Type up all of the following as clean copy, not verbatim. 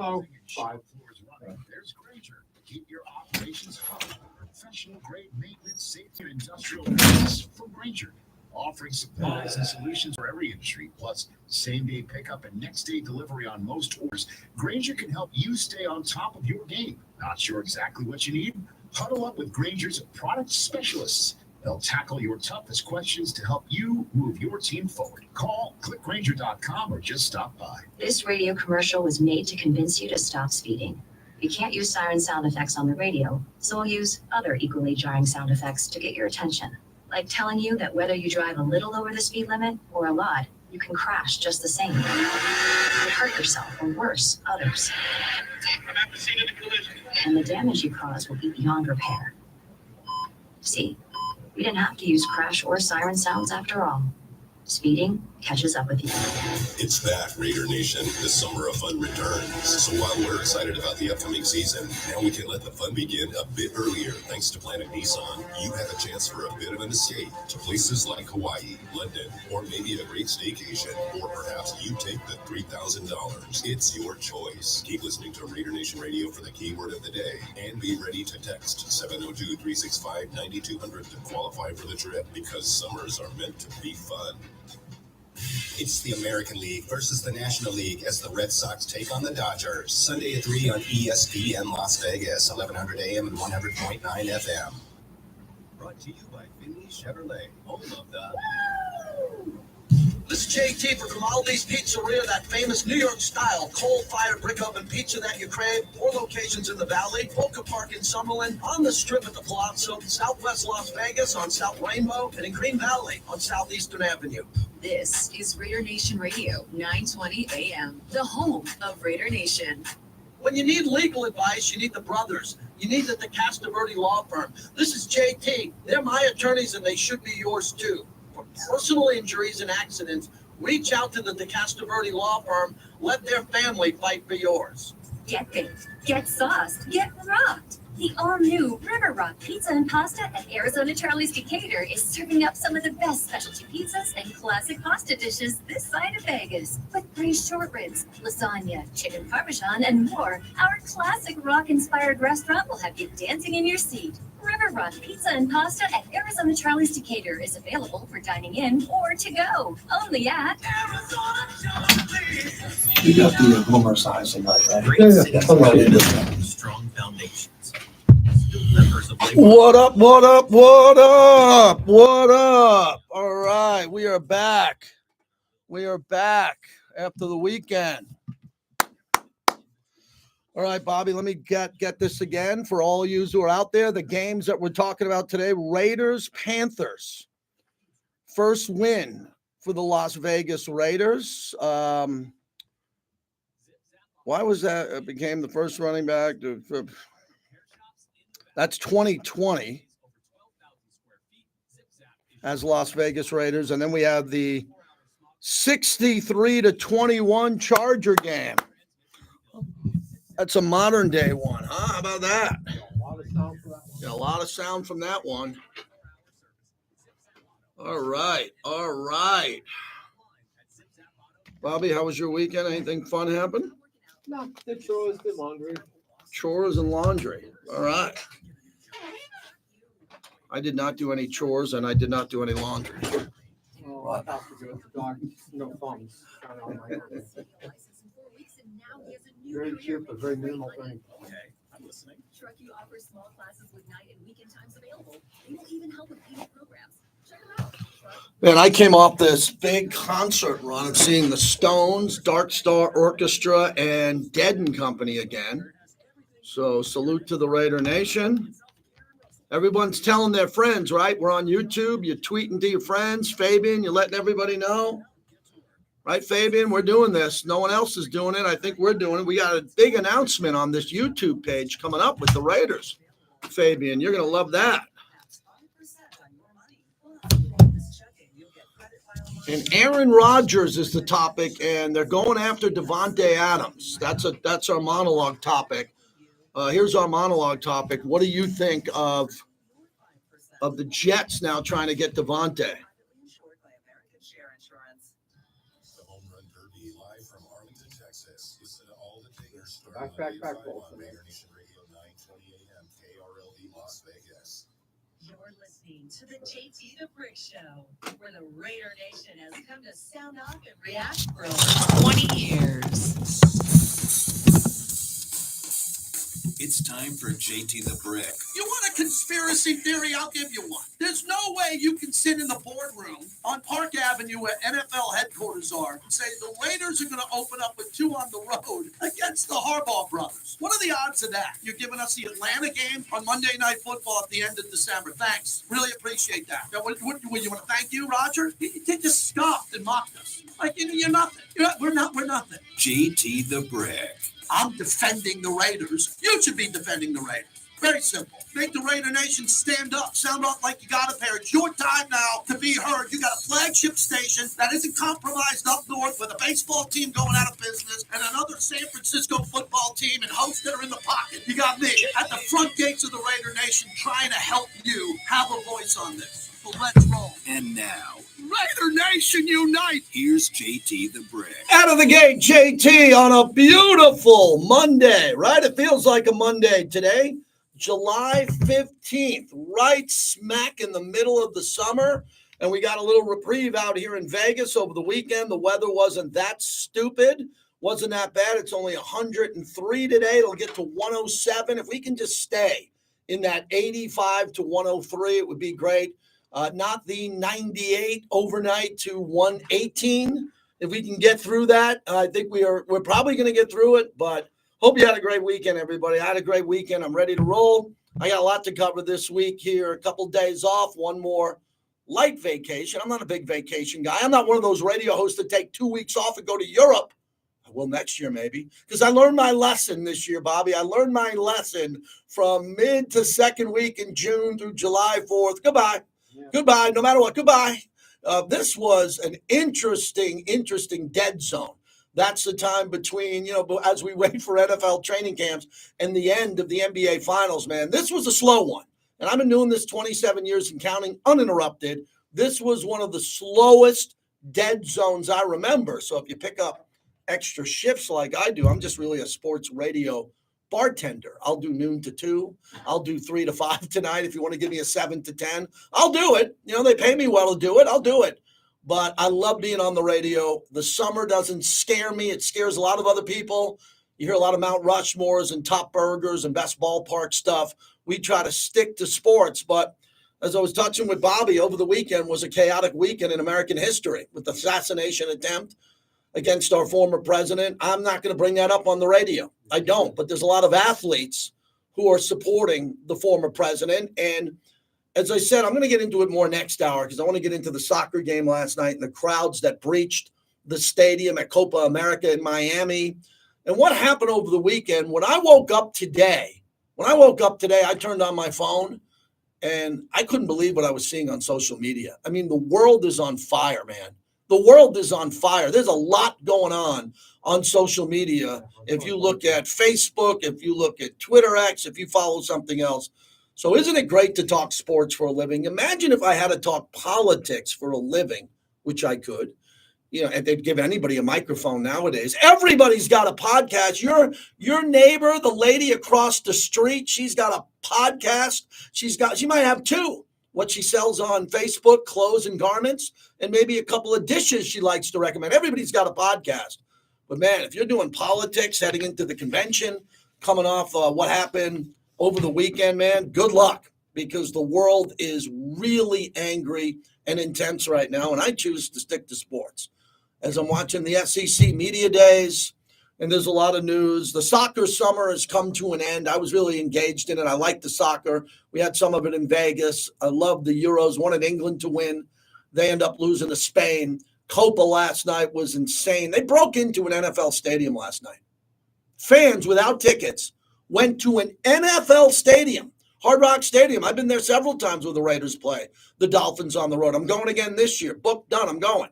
Oh, 5. There's Granger. Keep your operations hot. Professional grade maintenance, safety, and industrial business from Granger. Offering supplies and solutions for every industry, plus same-day pickup and next-day delivery on most orders. Granger can help you stay on top of your game. Not sure exactly what you need? Huddle up with Granger's product specialists. They'll tackle your toughest questions to help you move your team forward. Call, clickgranger.com, or just stop by. This radio commercial was made to convince you to stop speeding. You can't use siren sound effects on the radio, so we'll use other equally jarring sound effects to get your attention. Like telling you that whether you drive a little over the speed limit or a lot, you can crash just the same. You could hurt yourself, or worse, others. I'm at the scene of the collision. And the damage you cause will be beyond repair. See, we didn't have to use crash or siren sounds after all. Speeding catches up with you. It's back, Raider Nation. The summer of fun returns. So while we're excited about the upcoming season, now we can let the fun begin a bit earlier. Thanks to Planet Nissan, you have a chance for a bit of an escape to places like Hawaii, London, or maybe a great staycation, or perhaps you take the $3,000. It's your choice. Keep listening to Raider Nation Radio for the keyword of the day, and be ready to text 702-365-9200 to qualify for the trip, because summers are meant to be fun. It's the American League versus the National League as the Red Sox take on the Dodgers. Sunday at 3 on ESPN Las Vegas, 1100 AM and 100.9 FM. Brought to you by Finley Chevrolet, home of the... This is JT from Aldi's Pizzeria, that famous New York style coal-fired brick oven pizza that you crave. 4 locations in the Valley, Polka Park in Summerlin, on the Strip at the Palazzo, Southwest Las Vegas on South Rainbow, and in Green Valley on Southeastern Avenue. This is Raider Nation Radio, 920 AM, the home of Raider Nation. When you need legal advice, you need the brothers. You need the Castaverde Law Firm. This is JT. They're my attorneys, and they should be yours too. For personal injuries and accidents, reach out to the Castaverde Law Firm. Let their family fight for yours. Get baked, get sauced, get rocked. The all-new River Rock Pizza and Pasta at Arizona Charlie's Decatur is serving up some of the best specialty pizzas and classic pasta dishes this side of Vegas. With braised short ribs, lasagna, chicken parmesan, and more, our classic rock-inspired restaurant will have you dancing in your seat. River Rock Pizza and Pasta at Arizona Charlie's Decatur is available for dining in or to go. Only at Arizona Charlie's. You got the Homer size and like that. Strong foundations. What up, what up, what up, what up? All right, we are back. We are back after the weekend. All right, Bobby, let me get this again for all you who are out there. The games that we're talking about today, Raiders, Panthers. First win for the Las Vegas Raiders. Why was that? It became the first running back. That's 2020 as Las Vegas Raiders. And then we have the 63-21 Charger game. That's a modern day one, huh? How about that? Yeah, a lot of sound from that one. All right. All right. Bobby, how was your weekend? Anything fun happen? No, the chores, the laundry. Chores and laundry. All right. I did not do any chores and I did not do any laundry. Oh, I have to do it. The dog, no thumbs. Very cheap, but very minimal thing. Okay, I'm listening. Truckee offers small classes with night and weekend times available. They will even help with payment programs. Check them out. Man, I came off this big concert run of seeing the Stones, Dark Star Orchestra, and Dead and Company again. So salute to the Raider Nation. Everyone's telling their friends, right? We're on YouTube. You're tweeting to your friends. Fabian, you're letting everybody know. Right, Fabian? We're doing this. No one else is doing it. I think we're doing it. We got a big announcement on this YouTube page coming up with the Raiders. Fabian, you're going to love that. And Aaron Rodgers is the topic, and they're going after Devonte Adams. That's our monologue topic. Here's our monologue topic. What do you think of the Jets now trying to get Devonte? The Home Run Derby live from Arlington, Texas. Listen to all the Tigers start Back, roll. Raider Nation Radio, 9:20 a.m. KRLD Las Vegas. You're listening to the JT the Brick Show, where the Raider Nation has come to sound off and react for over 20 years. It's time for JT the Brick. You want a conspiracy theory? I'll give you one. There's no way you can sit in the boardroom on Park Avenue where NFL headquarters are and say the Raiders are going to open up with 2 on the road against the Harbaugh brothers. What are the odds of that? You're giving us the Atlanta game on Monday Night Football at the end of December. Thanks. Really appreciate that. Now, what you want to thank you, Roger? They just scoffed and mocked us. Like, you're nothing. We're nothing. JT the Brick. I'm defending the Raiders. You should be defending the Raiders. Very simple. Make the Raider Nation stand up. Sound off like you got a pair. It's your time now to be heard. You got a flagship station that isn't compromised up north with a baseball team going out of business and another San Francisco football team and hosts that are in the pocket. You got me at the front gates of the Raider Nation trying to help you have a voice on this. So let's roll. And now, Raider Nation unite. here's JT the Brick. Out of the gate, JT on a beautiful Monday, right? It feels like a Monday today, July 15th, right smack in the middle of the summer. And we got a little reprieve out here in Vegas over the weekend. The weather wasn't that stupid, wasn't that bad. It's only 103 today. It'll get to 107. If we can just stay in that 85 to 103, it would be great. Not the 98 overnight to 118. If we can get through that, I think we're probably going to get through it. But hope you had a great weekend, everybody. I had a great weekend. I'm ready to roll. I got a lot to cover this week here. A couple days off, one more light vacation. I'm not a big vacation guy. I'm not one of those radio hosts that take 2 weeks off and go to Europe. I will next year maybe, because I learned my lesson this year, Bobby. I learned my lesson from mid to second week in June through July 4th. Goodbye. Yeah. Goodbye, no matter what. Goodbye. This was an interesting dead zone. That's the time between, as we wait for NFL training camps and the end of the NBA Finals, man. This was a slow one. And I've been doing this 27 years and counting uninterrupted. This was one of the slowest dead zones I remember. So if you pick up extra shifts like I do, I'm just really a sports radio bartender. I'll do noon to 2. I'll do 3 to 5 tonight. If you want to give me a 7 to 10, I'll do it. They pay me well to do it. I'll do it. But I love being on the radio. The summer doesn't scare me. It scares a lot of other people. You hear a lot of Mount Rushmores and Top Burgers and Best Ballpark stuff. We try to stick to sports. But as I was touching with Bobby over the weekend, was a chaotic weekend in American history with the assassination attempt against our former president. I'm not going to bring that up on the radio. I don't. But there's a lot of athletes who are supporting the former president. And as I said, I'm going to get into it more next hour because I want to get into the soccer game last night and the crowds that breached the stadium at Copa America in Miami. And what happened over the weekend, when I woke up today, I turned on my phone and I couldn't believe what I was seeing on social media. I mean, the world is on fire, man. The world is on fire. There's a lot going on social media. If you look at Facebook, if you look at Twitter X, if you follow something else. So isn't it great to talk sports for a living? Imagine if I had to talk politics for a living, which I could. And they'd give anybody a microphone nowadays. Everybody's got a podcast. Your neighbor, the lady across the street, she's got a podcast. She might have 2. What she sells on Facebook, clothes and garments, and maybe a couple of dishes she likes to recommend. Everybody's got a podcast. But, man, if you're doing politics, heading into the convention, coming off what happened over the weekend, man, good luck, because the world is really angry and intense right now, and I choose to stick to sports. As I'm watching the SEC media days, and there's a lot of news. The soccer summer has come to an end. I was really engaged in it. I like the soccer. We had some of it in Vegas. I love the Euros. Wanted England to win. They end up losing to Spain. Copa last night was insane. They broke into an NFL stadium last night. Fans without tickets went to an NFL stadium, Hard Rock Stadium. I've been there several times where the Raiders play. The Dolphins on the road. I'm going again this year. Booked, done. I'm going.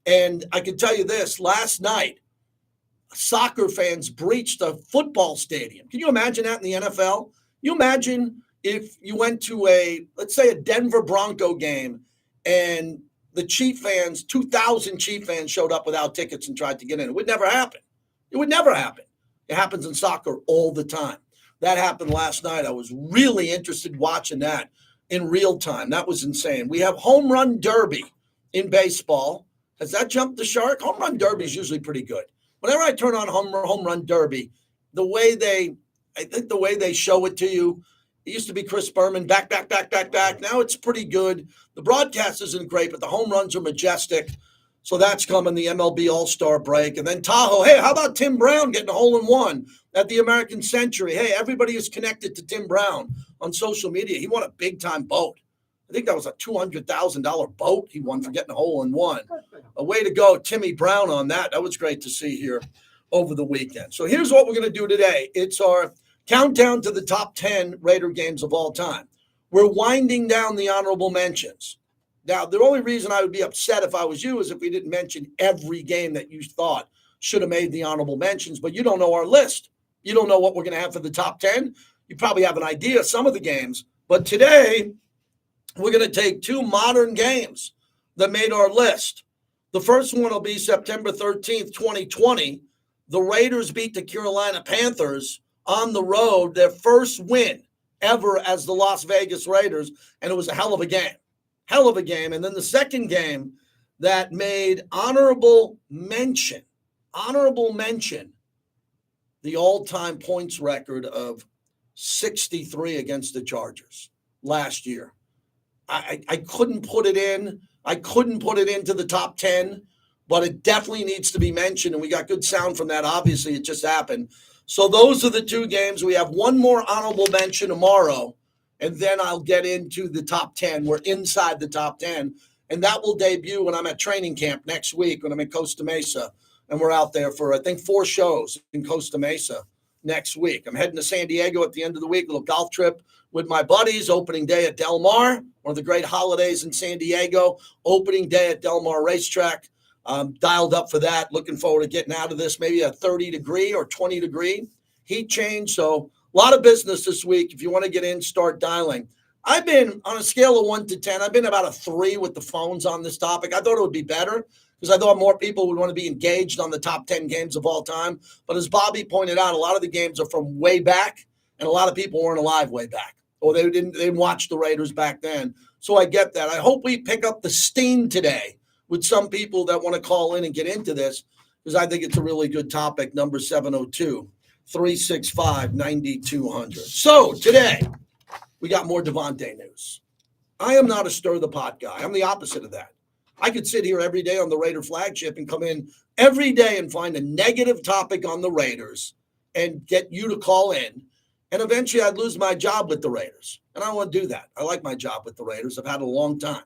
And I can tell you this, last night, soccer fans breached a football stadium. Can you imagine that in the NFL? You imagine if you went to let's say a Denver Bronco game and the Chief fans, 2,000 Chief fans showed up without tickets and tried to get in. It would never happen. It would never happen. It happens in soccer all the time. That happened last night. I was really interested watching that in real time. That was insane. We have home run derby in baseball. Has that jumped the shark? Home run derby is usually pretty good. Whenever I turn on home run derby, the way they show it to you, it used to be Chris Berman, back. Now it's pretty good. The broadcast isn't great, but the home runs are majestic. So that's coming, the MLB All Star break. And then Tahoe, hey, how about Tim Brown getting a hole-in-one at the American Century? Hey, everybody is connected to Tim Brown on social media. He won a big-time boat. I think that was a $200,000 boat he won for getting a hole-in-one. A way to go, Timmy Brown, on that. That was great to see here over the weekend. So here's what we're going to do today. It's our countdown to the top 10 Raider games of all time. We're winding down the honorable mentions. Now, the only reason I would be upset if I was you is if we didn't mention every game that you thought should have made the honorable mentions, but you don't know our list. You don't know what we're going to have for the top 10. You probably have an idea of some of the games, but today we're going to take two modern games that made our list. The first one will be September 13th, 2020. The Raiders beat the Carolina Panthers on the road, their first win ever as the Las Vegas Raiders, and it was a hell of a game. Hell of a game. And then the second game that made honorable mention, the all-time points record of 63 against the Chargers last year. I couldn't put it in. I couldn't put it into the top 10, but it definitely needs to be mentioned, and we got good sound from that. Obviously, it just happened. So those are the two games. We have one more honorable mention tomorrow, and then I'll get into the top 10. We're inside the top 10, and that will debut when I'm at training camp next week when I'm in Costa Mesa, and we're out there for, I think, 4 shows in Costa Mesa next week. I'm heading to San Diego at the end of the week, a little golf trip with my buddies, opening day at Del Mar, one of the great holidays in San Diego, opening day at Del Mar Racetrack. Dialed up for that. Looking forward to getting out of this, maybe a 30-degree or 20-degree heat change. So a lot of business this week. If you want to get in, start dialing. I've been, on a scale of 1 to 10, I've been about a 3 with the phones on this topic. I thought it would be better because I thought more people would want to be engaged on the top 10 games of all time. But as Bobby pointed out, a lot of the games are from way back, and a lot of people weren't alive way back, or they didn't watch the Raiders back then. So I get that. I hope we pick up the steam today with some people that want to call in and get into this, because I think it's a really good topic. Number 702-365-9200. So today, we got more Devonte news. I am not a stir the pot guy. I'm the opposite of that. I could sit here every day on the Raider flagship and come in every day and find a negative topic on the Raiders and get you to call in. And eventually I'd lose my job with the Raiders. And I don't want to do that. I like my job with the Raiders. I've had it a long time.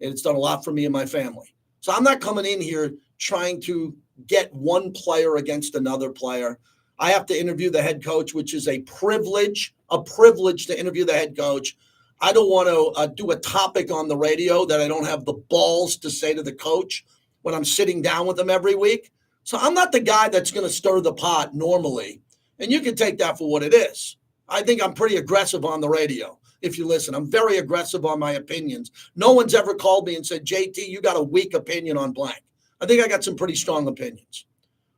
And it's done a lot for me and my family. So I'm not coming in here trying to get one player against another player. I have to interview the head coach, which is a privilege to interview the head coach. I don't want to do a topic on the radio that I don't have the balls to say to the coach when I'm sitting down with him every week. So I'm not the guy that's going to stir the pot normally. And you can take that for what it is. I think I'm pretty aggressive on the radio. If you listen, I'm very aggressive on my opinions. No one's ever called me and said, JT, you got a weak opinion on blank. I think I got some pretty strong opinions.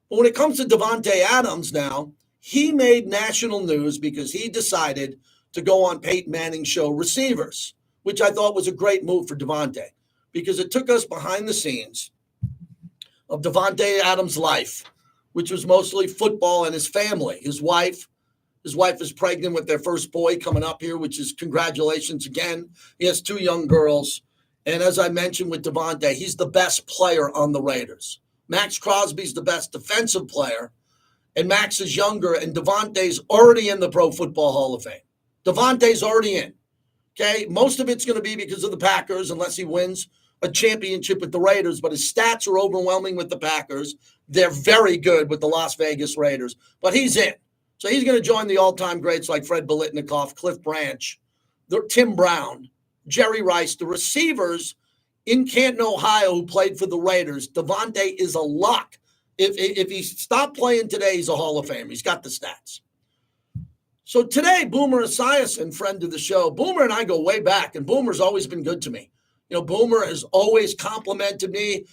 But when it comes to Devonte Adams now, he made national news because he decided to go on Peyton Manning's show Receivers, which I thought was a great move for Devonte because it took us behind the scenes of Devonte Adams' life, which was mostly football and his family, his wife. His wife is pregnant with their first boy coming up here, which is congratulations again. He has 2 young girls. And as I mentioned with Devonte, he's the best player on the Raiders. Max Crosby's the best defensive player. And Max is younger, and Devontae's already in the Pro Football Hall of Fame. Devontae's already in. Okay? Most of it's going to be because of the Packers, unless he wins a championship with the Raiders. But his stats are overwhelming with the Packers. They're very good with the Las Vegas Raiders. But he's in. So he's going to join the all-time greats like Fred Biletnikoff, Cliff Branch, Tim Brown, Jerry Rice, the receivers in Canton, Ohio, who played for the Raiders. Devonte is a lock. If he stopped playing today, he's a Hall of Famer. He's got the stats. So today, Boomer Esiason, friend of the show, Boomer and I go way back, and Boomer's always been good to me. You know, Boomer has always complimented me.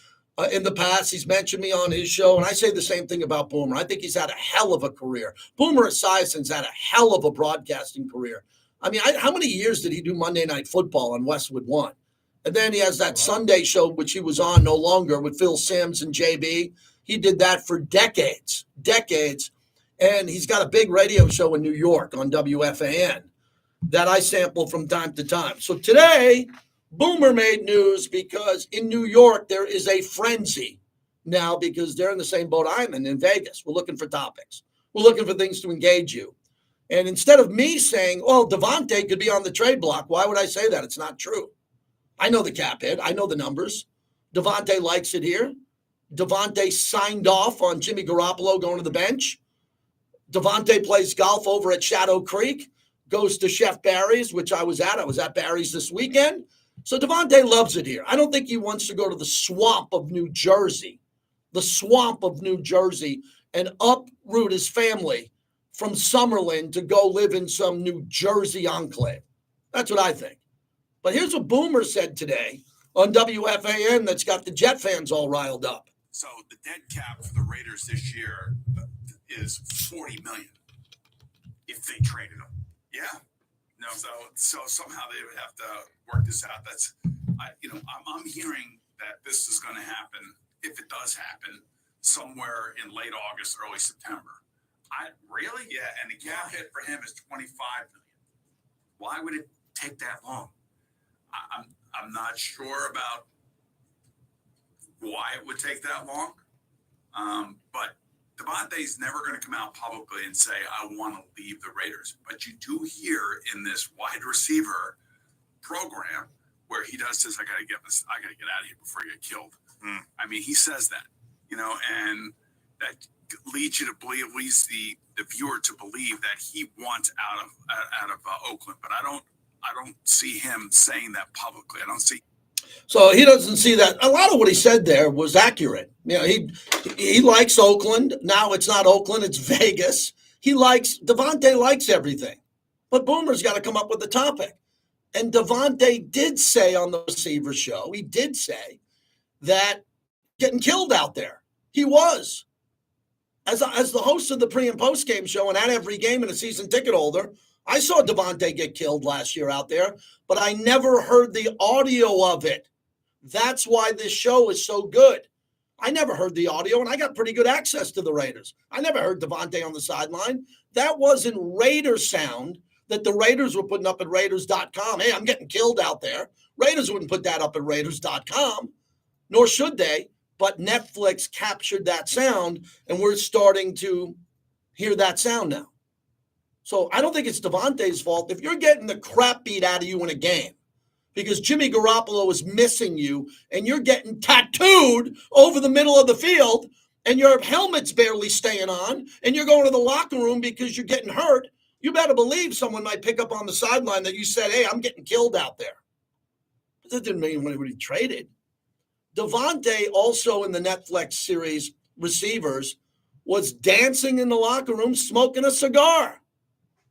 in the past. He's mentioned me on his show, and I say the same thing about Boomer. I think he's had a hell of a career. Boomer Esiason's had a hell of a broadcasting career. I mean, how many years did he do Monday Night Football on Westwood One? And then he has that Sunday show, which he was on no longer, with Phil Simms and JB. He did that for decades. And he's got a big radio show in New York on WFAN that I sample from time to time. So today, Boomer made news because in New York, there is a frenzy now because they're in the same boat I'm in Vegas. We're looking for topics. We're looking for things to engage you. And instead of me saying, oh, Devonte could be on the trade block, why would I say that? It's not true. I know the cap hit. I know the numbers. Devonte likes it here. Devonte signed off on Jimmy Garoppolo going to the bench. Devonte plays golf over at Shadow Creek, goes to Chef Barry's, which I was at. I was at Barry's this weekend. So Devonte loves it here. I don't think he wants to go to the swamp of New Jersey, and uproot his family from Summerlin to go live in some New Jersey enclave. That's what I think. But here's what Boomer said today on WFAN that's got the Jet fans all riled up. So the dead cap for the Raiders this year is $40 million if they traded him. Yeah. No. So somehow they would have to work this out. I'm hearing that this is going to happen, if it does happen, somewhere in late August, early September. Really? Yeah. And the cap hit for him is $25 million. Why would it take that long? I'm not sure about why it would take that long. But Devontae's never going to come out publicly and say, I want to leave the Raiders. But you do hear in this wide receiver program where he does this, I got to get out of here before I get killed. I mean, he says that, and that leads you to believe, leads the viewer to believe that he wants out of Oakland. But I don't see him saying that publicly. I don't see. So he doesn't see that. A lot of what he said there was accurate. He likes Oakland. Now it's not Oakland, it's Vegas. Devonte likes everything. But Boomer's got to come up with the topic. And Devonte did say on the receiver show, he did say that getting killed out there. He was. As the host of the pre- and post-game show and at every game and a season ticket holder, I saw Devonte get killed last year out there, but I never heard the audio of it. That's why this show is so good. I never heard the audio, and I got pretty good access to the Raiders. I never heard Devonte on the sideline. That wasn't Raider sound that the Raiders were putting up at Raiders.com. Hey, I'm getting killed out there. Raiders wouldn't put that up at Raiders.com, nor should they, but Netflix captured that sound, and we're starting to hear that sound now. So I don't think it's Devontae's fault. If you're getting the crap beat out of you in a game because Jimmy Garoppolo is missing you and you're getting tattooed over the middle of the field and your helmet's barely staying on and you're going to the locker room because you're getting hurt, you better believe someone might pick up on the sideline that you said, hey, I'm getting killed out there. But that didn't mean anybody traded. Devonte also in the Netflix series Receivers was dancing in the locker room smoking a cigar.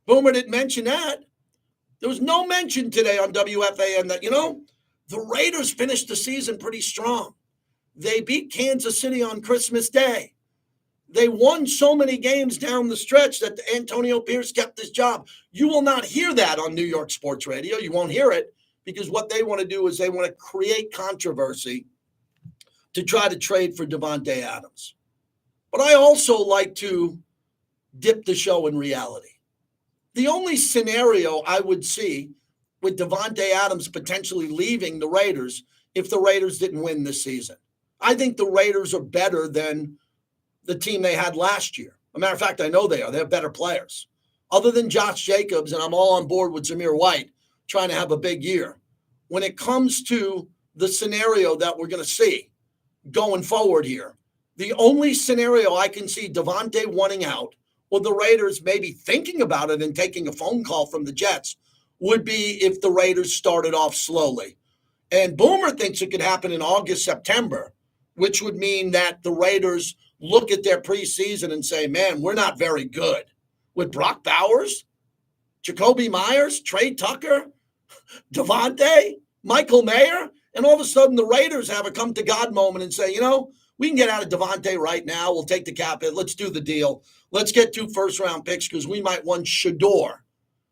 Boomer didn't mention that. There was no mention today on WFAN that, the Raiders finished the season pretty strong. They beat Kansas City on Christmas Day. They won so many games down the stretch that Antonio Pierce kept his job. You will not hear that on New York sports radio. You won't hear it because what they want to do is they want to create controversy to try to trade for Devonte Adams. But I also like to dip the show in reality. The only scenario I would see with Devonte Adams potentially leaving the Raiders if the Raiders didn't win this season. I think the Raiders are better than the team they had last year. As a matter of fact, I know they are. They have better players. Other than Josh Jacobs, and I'm all on board with Zamir White trying to have a big year. When it comes to the scenario that we're going to see going forward here, the only scenario I can see Devonte wanting out, or the Raiders maybe thinking about it and taking a phone call from the Jets, would be if the Raiders started off slowly. And Boomer thinks it could happen in August, September, which would mean that the Raiders look at their preseason and say, man, we're not very good. With Brock Bowers, Jacoby Myers, Trey Tucker, Devontae, Michael Mayer, And all of a sudden, the Raiders have a come-to-God moment and say, we can get out of Devonte right now. We'll take the cap hit. Let's do the deal. Let's get 2 first-round picks because we might want Shador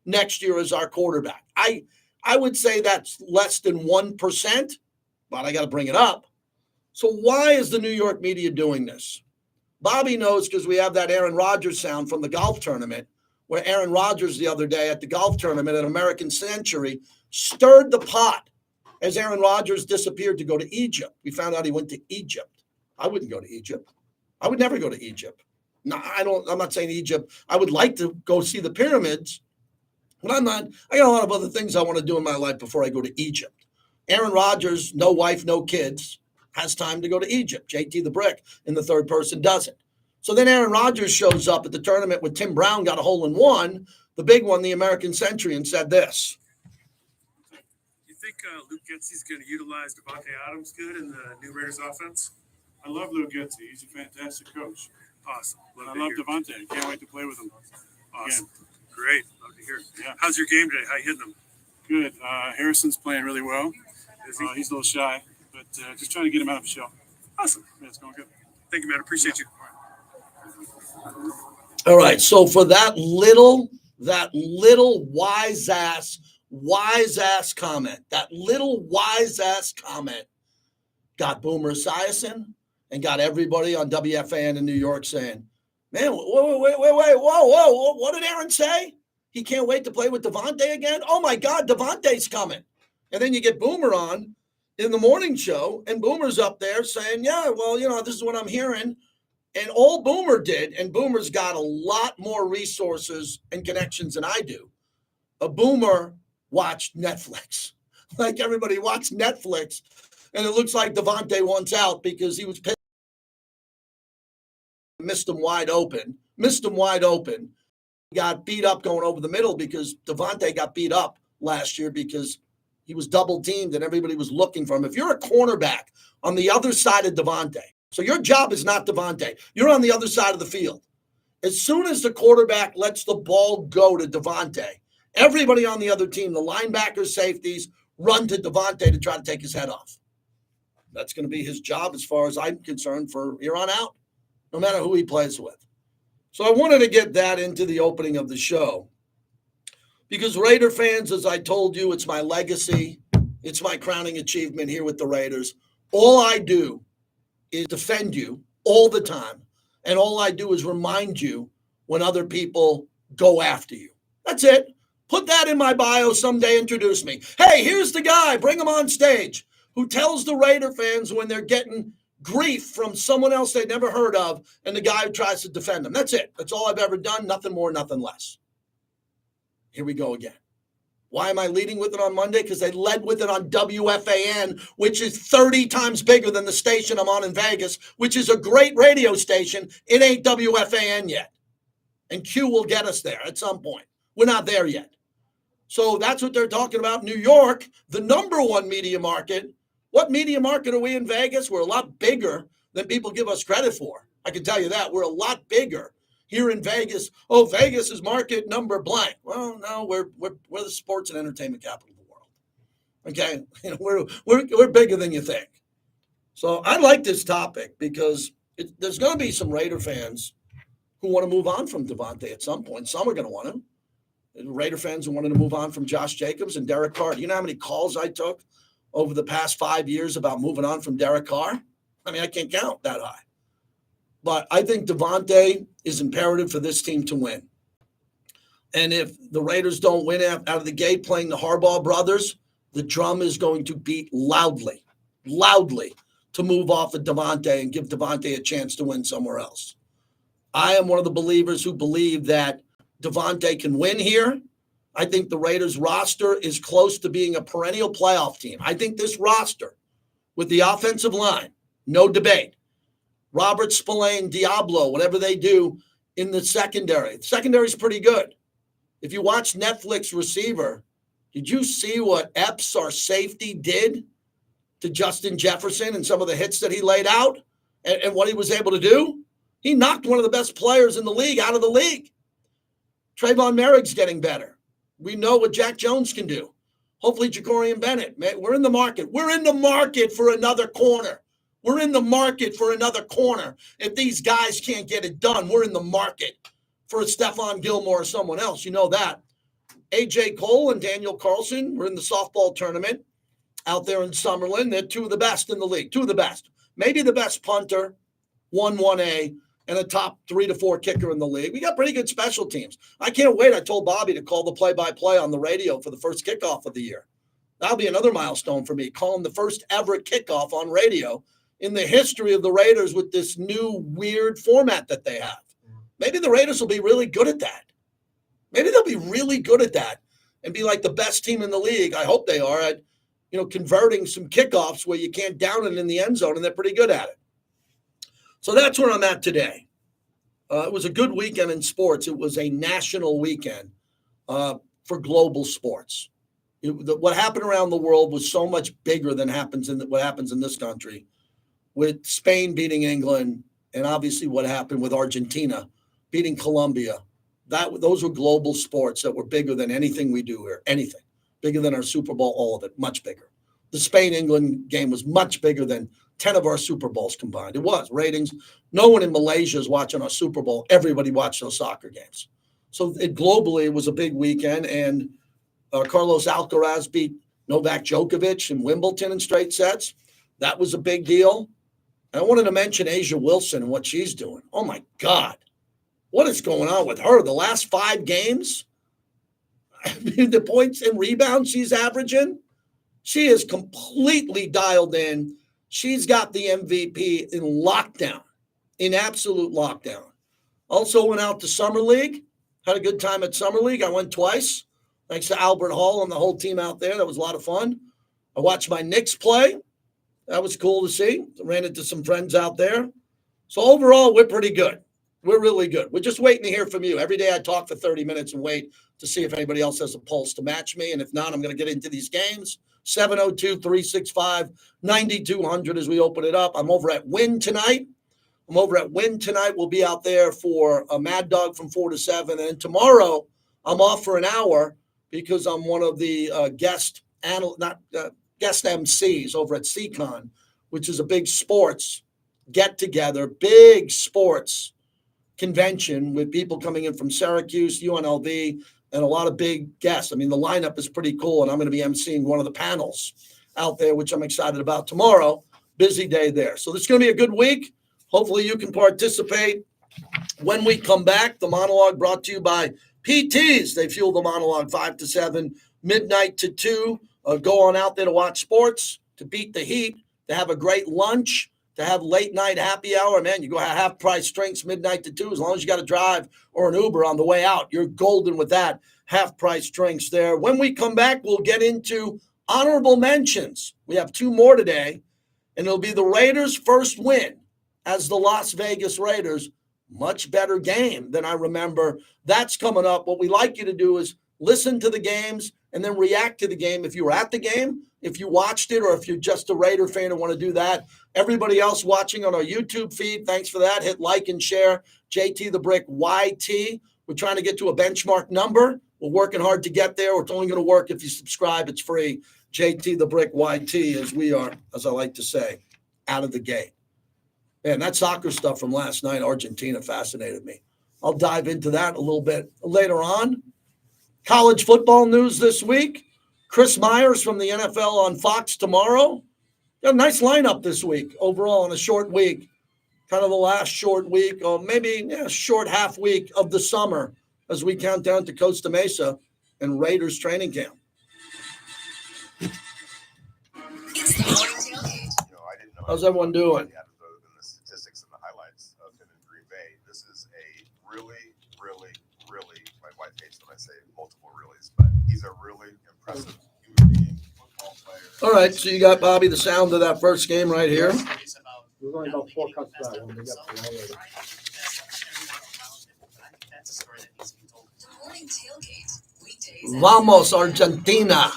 next year as our quarterback. I would say that's less than 1%, but I got to bring it up. So why is the New York media doing this? Bobby knows because we have that Aaron Rodgers sound from the golf tournament where Aaron Rodgers the other day at the golf tournament at American Century stirred the pot as Aaron Rodgers disappeared to go to Egypt. We found out he went to Egypt. I wouldn't go to Egypt. I would never go to Egypt. No, I'm not saying Egypt. I would like to go see the pyramids, but I'm not. I got a lot of other things I want to do in my life before I go to Egypt. Aaron Rodgers, no wife, no kids, has time to go to Egypt. JT the Brick in the third person doesn't. So then Aaron Rodgers shows up at the tournament with Tim Brown, got a hole in one, the big one, the American Century, and said this. You think Luke Getsy's going to utilize Devonte Adams good in the new Raiders offense? I love Luke Getsy. He's a fantastic coach. Awesome. And I love Devonte. Can't wait to play with him. Awesome. Again. Great. Love to hear it. Yeah. How's your game today? How you hitting them? Good. Harrison's playing really well. Is he? He's a little shy, but just trying to get him out of the shell. Awesome. Yeah, it's going good. Thank you, man. Appreciate you. All right. So for that little wise ass comment, got Boomer Esiason and got everybody on WFAN in New York saying, man, wait, whoa. What did Aaron say? He can't wait to play with Devonte again? Oh, my God, Devonte's coming. And then you get Boomer on in the morning show, and Boomer's up there saying, yeah, well, this is what I'm hearing. And all Boomer did, and Boomer's got a lot more resources and connections than I do. A Boomer watched Netflix. Like everybody watched Netflix, and it looks like Devonte wants out because he was pissed. Missed him wide open. Got beat up going over the middle because Devonte got beat up last year because he was double teamed and everybody was looking for him. If you're a cornerback on the other side of Devonte, so your job is not Devonte, you're on the other side of the field. As soon as the quarterback lets the ball go to Devonte, everybody on the other team, the linebackers, safeties, run to Devonte to try to take his head off. That's going to be his job as far as I'm concerned for here on out, no matter who he plays with. So I wanted to get that into the opening of the show because Raider fans, as I told you, it's my legacy. It's my crowning achievement here with the Raiders. All I do is defend you all the time. And all I do is remind you when other people go after you. That's it. Put that in my bio someday. Introduce me. Hey, here's the guy. Bring him on stage who tells the Raider fans when they're getting grief from someone else they'd never heard of, and the guy who tries to defend them. That's it. That's all I've ever done. Nothing more, nothing less. Here we go again. Why am I leading with it on Monday? Because they led with it on WFAN, which is 30 times bigger than the station I'm on in Vegas, which is a great radio station. It ain't WFAN yet. And Q will get us there at some point. We're not there yet. So that's what they're talking about. New York, the number one media market. What media market are we in Vegas? We're a lot bigger than people give us credit for. I can tell you that. We're a lot bigger here in Vegas. Oh, Vegas is market number blank. Well, no, we're the sports and entertainment capital of the world. Okay, we're bigger than you think. So I like this topic because there's going to be some Raider fans who want to move on from Devonte at some point. Some are going to want him. Raider fans who wanted to move on from Josh Jacobs and Derek Carr. Do you know how many calls I took over the past 5 years about moving on from Derek Carr? I mean, I can't count that high. But I think Devonte is imperative for this team to win. And if the Raiders don't win out of the gate playing the Harbaugh brothers, the drum is going to beat loudly to move off of Devonte and give Devonte a chance to win somewhere else. I am one of the believers who believe that Devonte can win here. I think the Raiders roster is close to being a perennial playoff team. I think this roster with the offensive line, no debate. Robert Spillane, Diablo, whatever they do in the secondary. The secondary is pretty good. If you watch Netflix Receiver, did you see what Epps, our safety, did to Justin Jefferson and some of the hits that he laid out and what he was able to do? He knocked one of the best players in the league out of the league. Trayvon Merrick's getting better. We know what Jack Jones can do. Hopefully Jacorian Bennett. Man, we're in the market. We're in the market for another corner. We're in the market for another corner. If these guys can't get it done, we're in the market for a Stephon Gilmore or someone else. You know that. A.J. Cole and Daniel Carlson were in the softball tournament out there in Summerlin. They're two of the best in the league, two of the best. Maybe the best punter, 1-1A, and a top 3 to 4 kicker in the league. We got pretty good special teams. I can't wait. I told Bobby to call the play-by-play on the radio for the first kickoff of the year. That'll be another milestone for me, calling the first ever kickoff on radio in the history of the Raiders with this new weird format that they have. Maybe the Raiders will be really good at that. Maybe they'll be really good at that and be like the best team in the league. I hope they are at, converting some kickoffs where you can't down it in the end zone, and they're pretty good at it. So that's where I'm at today. It was a good weekend in sports. It was a national weekend for global sports. What happened around the world was so much bigger than what happens in this country, with Spain beating England, and obviously what happened with Argentina beating Colombia. Those were global sports that were bigger than anything we do here. Anything. Bigger than our Super Bowl, all of it. Much bigger. The Spain-England game was much bigger than 10 of our Super Bowls combined. It was. Ratings. No one in Malaysia is watching our Super Bowl. Everybody watched those soccer games. So globally, it was a big weekend, and Carlos Alcaraz beat Novak Djokovic in Wimbledon in straight sets. That was a big deal. And I wanted to mention Asia Wilson and what she's doing. Oh, my God. What is going on with her? The last 5 games, the points and rebounds she's averaging, she is completely dialed in. She's got the MVP in lockdown, in absolute lockdown. Also went out to Summer League, had a good time at Summer League. I went twice, thanks to Albert Hall and the whole team out there. That was a lot of fun. I watched my Knicks play. That was cool to see. Ran into some friends out there. So overall, we're pretty good. We're really good. We're just waiting to hear from you. Every day I talk for 30 minutes and wait to see if anybody else has a pulse to match me. And if not, I'm going to get into these games. 702-365-9200 as we open it up. I'm over at Win tonight. We'll be out there for a Mad Dog from 4 to 7. And tomorrow I'm off for an hour because I'm one of the guest MCs over at CCon, which is a big sports get-together, big sports convention with people coming in from Syracuse, UNLV, and a lot of big guests. I mean, the lineup is pretty cool, and I'm going to be emceeing one of the panels out there, which I'm excited about tomorrow. Busy day there. So this is going to be a good week. Hopefully you can participate. When we come back, the monologue brought to you by PTs. They fuel the monologue 5 to 7, midnight to 2. Go on out there to watch sports, to beat the heat, to have a great lunch, to have late night happy hour. Man, you go have half price drinks midnight to 2. As long as you got to drive or an Uber on the way out, you're golden with that. Half price drinks there. When we come back, we'll get into honorable mentions. We have 2 more today, and it'll be the Raiders' first win as the Las Vegas Raiders. Much better game than I remember. That's coming up. What we like you to do is listen to the games and then react to the game. If you were at the game, if you watched it, or if you're just a Raider fan and want to do that. Everybody else watching on our YouTube feed, thanks for that. Hit like and share. JT the Brick YT. We're trying to get to a benchmark number. We're working hard to get there. It's only going to work if you subscribe. It's free. JT the Brick YT, as we are, as I like to say, out of the gate. Man, that soccer stuff from last night, Argentina, fascinated me. I'll dive into that a little bit later on. College football news this week. Chris Myers from the NFL on Fox tomorrow. Got a nice lineup this week overall in a short week. Kind of the last short week, or maybe short half week of the summer as we count down to Costa Mesa and Raiders training camp. How's everyone doing? The statistics and the highlights of him in Green Bay. This is a really, my wife hates when I say multiple reallys, but he's a really impressive human being, football player. All right, so you got, Bobby, the sound of that first game right here. There's only about 4 cuts to that one. We got to later. Vamos, Argentina.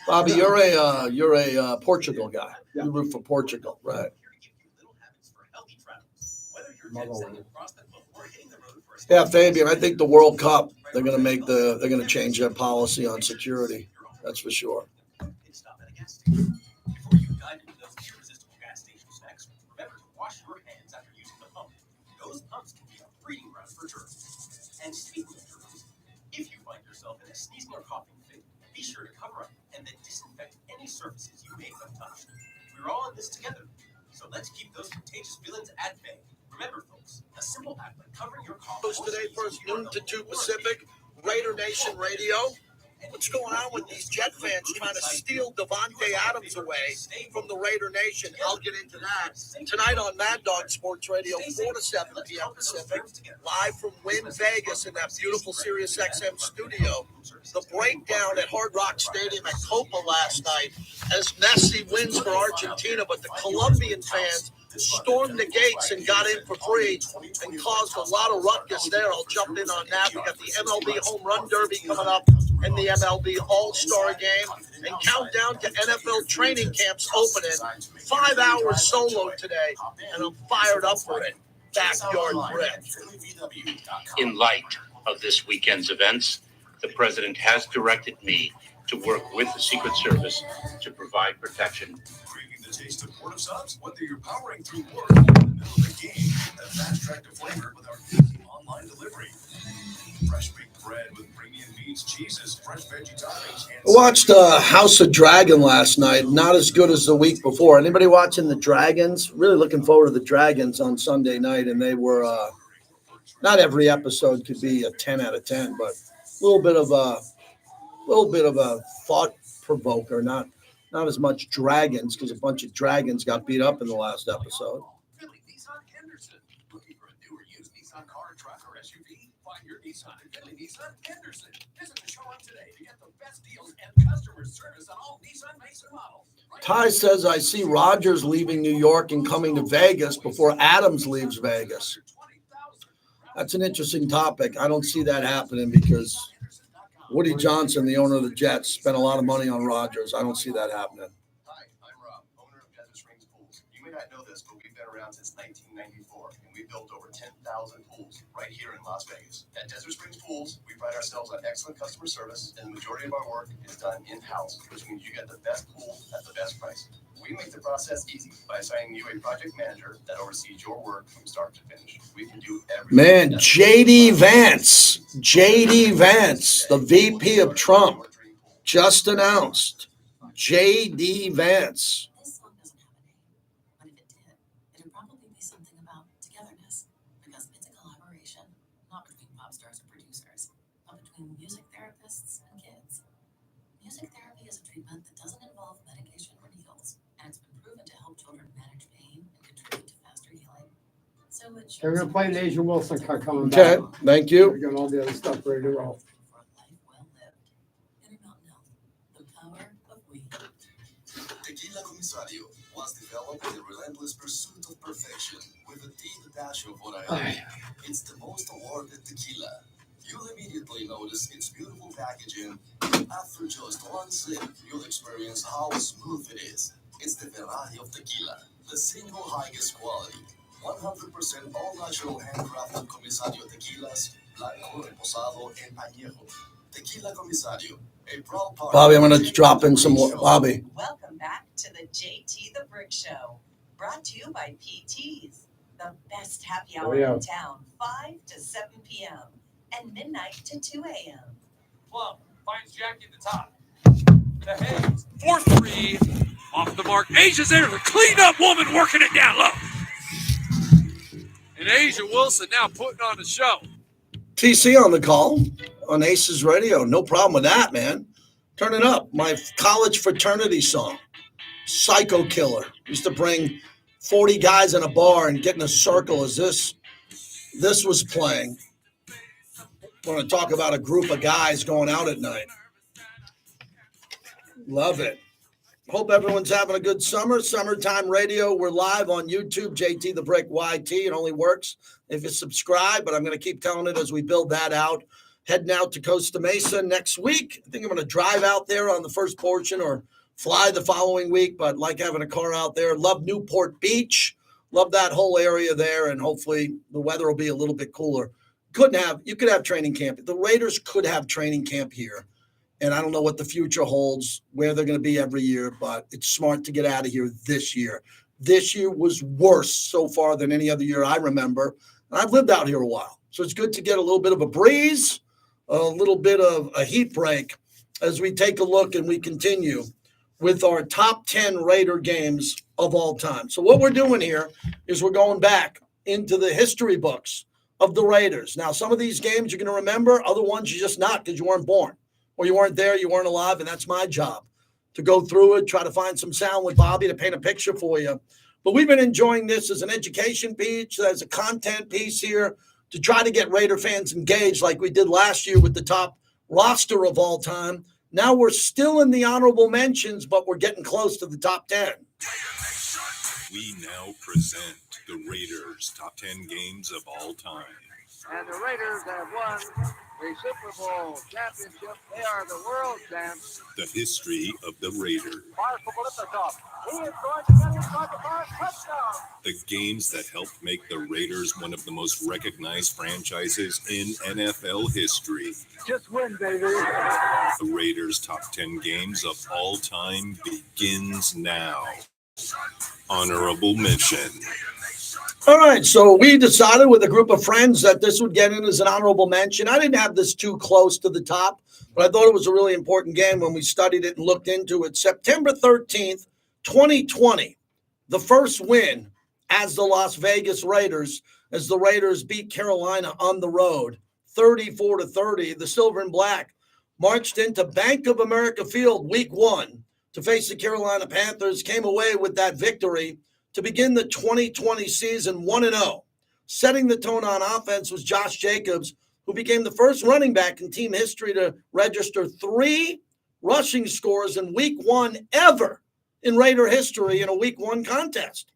Bobby, you're a Portugal guy. Yeah. You root for Portugal, right? Yeah, Fabian, I think the World Cup, they're going to change their policy on security. That's for sure. Stop at a gas station. Before you dive into those irresistible gas station snacks, remember to wash your hands after using the pump. Those pumps can be a breeding ground for germs. And speaking of germs, if you find yourself in a sneezing or coughing fit, be sure to cover up and then disinfect any surfaces you may have touched. We're all in this together, so let's keep those contagious feelings at bay. Remember, folks, a simple act like covering your cough. Today, first noon to 2 Pacific, Raider Nation Radio. What's going on with these Jet fans trying to steal Devonte Adams away from the Raider Nation? I'll get into that tonight on Mad Dog Sports Radio, 4 to 7 p.m. Pacific, live from Wynn Vegas in that beautiful Sirius XM studio. The breakdown at Hard Rock Stadium at Copa last night as Messi wins for Argentina, but the Colombian fans stormed the gates and got in for free and caused a lot of ruckus there. I'll jump in on that. We got the MLB Home Run Derby coming up and the MLB All Star Game and countdown to NFL training camps opening. 5 hours solo today, and I'm fired up for it. Backyard Brit. In light of this weekend's events, the president has directed me to work with the Secret Service to provide protection. Craving the taste of port of subs? Whether you're powering through work or in the middle of the game, get that fast track to flavor with our easy online delivery. Fresh baked bread with premium beans, cheeses, fresh veggie toppings. I watched House of Dragon last night. Not as good as the week before. Anybody watching the Dragons? Really looking forward to the Dragons on Sunday night, and they were not every episode could be a 10 out of 10, but a little bit of a thought provoker. Not as much dragons, because a bunch of dragons got beat up in the last episode. Finley Nissan Henderson. Looking for a new or used Nissan car, truck, or SUV? Find your Nissan at Finley Nissan Henderson. Visit the showroom today to get the best deals and customer service on all Nissan makes and models. Ty says, I see Rodgers leaving New York and coming to Vegas before Adams leaves Vegas. That's an interesting topic. I don't see that happening because Woody Johnson, the owner of the Jets, spent a lot of money on Rodgers. I don't see that happening. Hi, I'm Rob, owner of Desert Springs Pools. You may not know this, but we've been around since 1994, and we've built over 10,000 pools right here in Las Vegas. At Desert Springs Pools, we pride ourselves on excellent customer service, and the majority of our work is done in-house, which means you get the best pool at the best price. We make the process easy by assigning you a project manager that oversees your work from start to finish. We can do everything. Man, J.D. Vance, the VP of Trump, just announced. J.D. Vance. This song doesn't have a name, but if it did, it would probably be something about togetherness, because it's a collaboration, not between pop stars or producers, but between music therapists and kids. Music therapy is a treatment that doesn't involve medication or needles, and it's been proven to help children manage pain and contribute to faster healing. So it They're going to play an Asia Wilson cut coming Okay, back. thank you. We got all the other stuff ready to roll. for a life well lived. Intermountain Health, the power of weed. Tequila Comisario was developed in the relentless pursuit of perfection with a deep dash of variety. It's the most awarded tequila. You'll immediately notice its beautiful packaging. After just one sip, you'll experience how smooth it is. It's the Ferrari of tequila, the single highest quality. 100% all natural handcrafted Comisario tequilas, blanco, reposado, and añejo. Tequila Comisario, a proud partner. Bobby, I'm going to drop in some more. Bobby. Welcome back to the JT the Brick Show, brought to you by PT's, the best happy hour in town, 5 to 7 p.m. and midnight to 2 a.m. Plum finds Jackie at the top. The Hayes. 4-3. Off the mark. Asia's there. The cleanup woman working it down low. And Asia Wilson now putting on the show. TC on the call on Aces Radio. No problem with that, man. Turn it up. My college fraternity song, Psycho Killer. Used to bring 40 guys in a bar and get in a circle as this was playing. Want to talk about a group of guys going out at night. Love it. Hope everyone's having a good summer. Summertime Radio. We're live on YouTube, JT the Brick YT. It only works if you subscribe, but I'm going to keep telling it as we build that out. Heading out to Costa Mesa next week. I think I'm going to drive out there on the first portion or fly the following week, but like having a car out there. Love Newport Beach. Love that whole area there, and hopefully the weather will be a little bit cooler. You could have training camp. The Raiders could have training camp here And I don't know what the future holds, where they're going to be every year, but it's smart to get out of here this year. This year was worse so far than any other year I remember. And I've lived out here a while. So it's good to get a little bit of a breeze, a little bit of a heat break as we take a look and we continue with our top 10 Raider games of all time. So what we're doing here is we're going back into the history books of the Raiders. Now, some of these games you're going to remember, other ones you're just not because you weren't born or you weren't there, you weren't alive, and that's my job to go through it, try to find some sound with Bobby to paint a picture for you. But we've been enjoying this as an education piece, as a content piece here to try to get Raider fans engaged like we did last year with the top roster of all time. Now we're still in the honorable mentions, but we're getting close to the top 10. We now present the Raiders' top 10 games of all time. And the Raiders have won the Super Bowl championship. They are the world champs. The history of the Raiders. Fire for Bolitnikov. He is going to get inside the bar. Touchdown. The games that helped make the Raiders one of the most recognized franchises in NFL history. Just win, baby. The Raiders' top 10 games of all time begins now. Honorable mention. All right, so we decided with a group of friends that this would get in as an honorable mention. I didn't have this too close to the top, but I thought it was a really important game when we studied it and looked into it. September 13th, 2020, the first win as the Las Vegas Raiders, as the Raiders beat Carolina on the road, 34-30. The Silver and Black marched into Bank of America Field week 1 to face the Carolina Panthers, came away with that victory to begin the 2020 season 1-0. Setting the tone on offense was Josh Jacobs, who became the first running back in team history to register 3 rushing scores in week 1 ever in Raider history in a week 1 contest.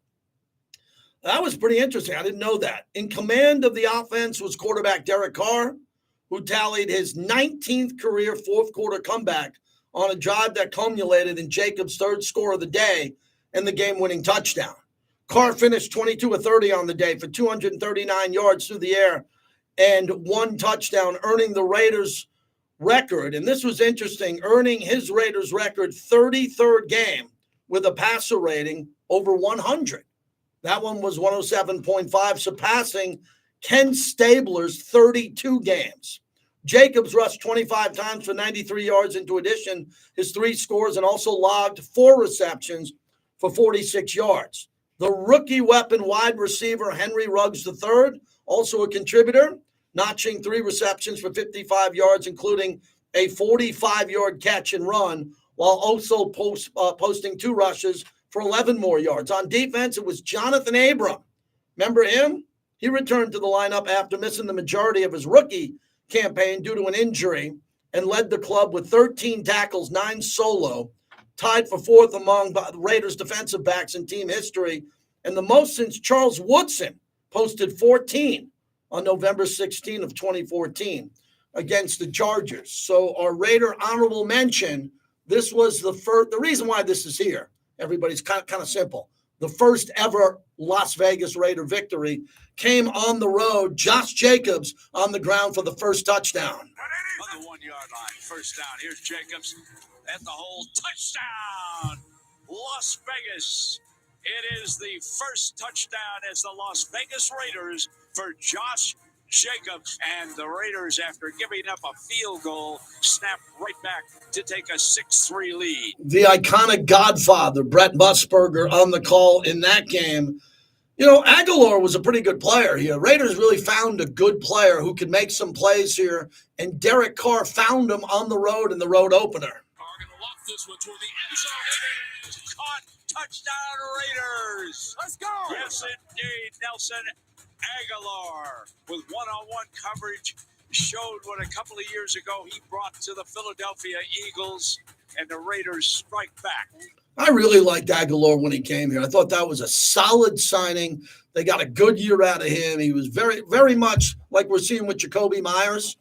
That was pretty interesting. I didn't know that. In command of the offense was quarterback Derek Carr, who tallied his 19th career fourth quarter comeback on a drive that culminated in Jacobs' third score of the day and the game-winning touchdown. Carr finished 22 of 30 on the day for 239 yards through the air and 1 touchdown, earning the Raiders' record. And this was interesting, earning his Raiders' record 33rd game with a passer rating over 100. That one was 107.5, surpassing Ken Stabler's 32 games. Jacobs rushed 25 times for 93 yards into addition, his 3 scores, and also logged 4 receptions for 46 yards. The rookie weapon wide receiver Henry Ruggs III, also a contributor, notching 3 receptions for 55 yards, including a 45-yard catch and run, while also posting 2 rushes for 11 more yards. On defense, it was Jonathan Abram. Remember him? He returned to the lineup after missing the majority of his rookie campaign due to an injury and led the club with 13 tackles, 9 solo, tied for 4th among the Raiders defensive backs in team history, and the most since Charles Woodson posted 14 on November 16 of 2014 against the Chargers. So our Raider honorable mention, this was the first, the reason why this is here, everybody's kind of simple. The first ever Las Vegas Raider victory came on the road. Josh Jacobs on the ground for the first touchdown. On the 1-yard line, first down. Here's Jacobs at the hole. Touchdown, Las Vegas. It is the first touchdown as the Las Vegas Raiders for Josh Jacobs. And the Raiders, after giving up a field goal, snap right back to take a 6-3 lead. The iconic Godfather, Brett Musburger, on the call in that game. You know, Aguilar was a pretty good player here. Raiders really found a good player who could make some plays here, and Derek Carr found him on the road in the road opener. Carr going to lock this one toward the end zone. It is caught. Touchdown, Raiders. Let's go. Yes, indeed. Nelson Aguilar with one-on-one coverage showed what a couple of years ago he brought to the Philadelphia Eagles, and the Raiders strike back. I really liked Aguilar when he came here. I thought that was a solid signing. They got a good year out of him. He was very, very much like we're seeing with Jacoby Myers.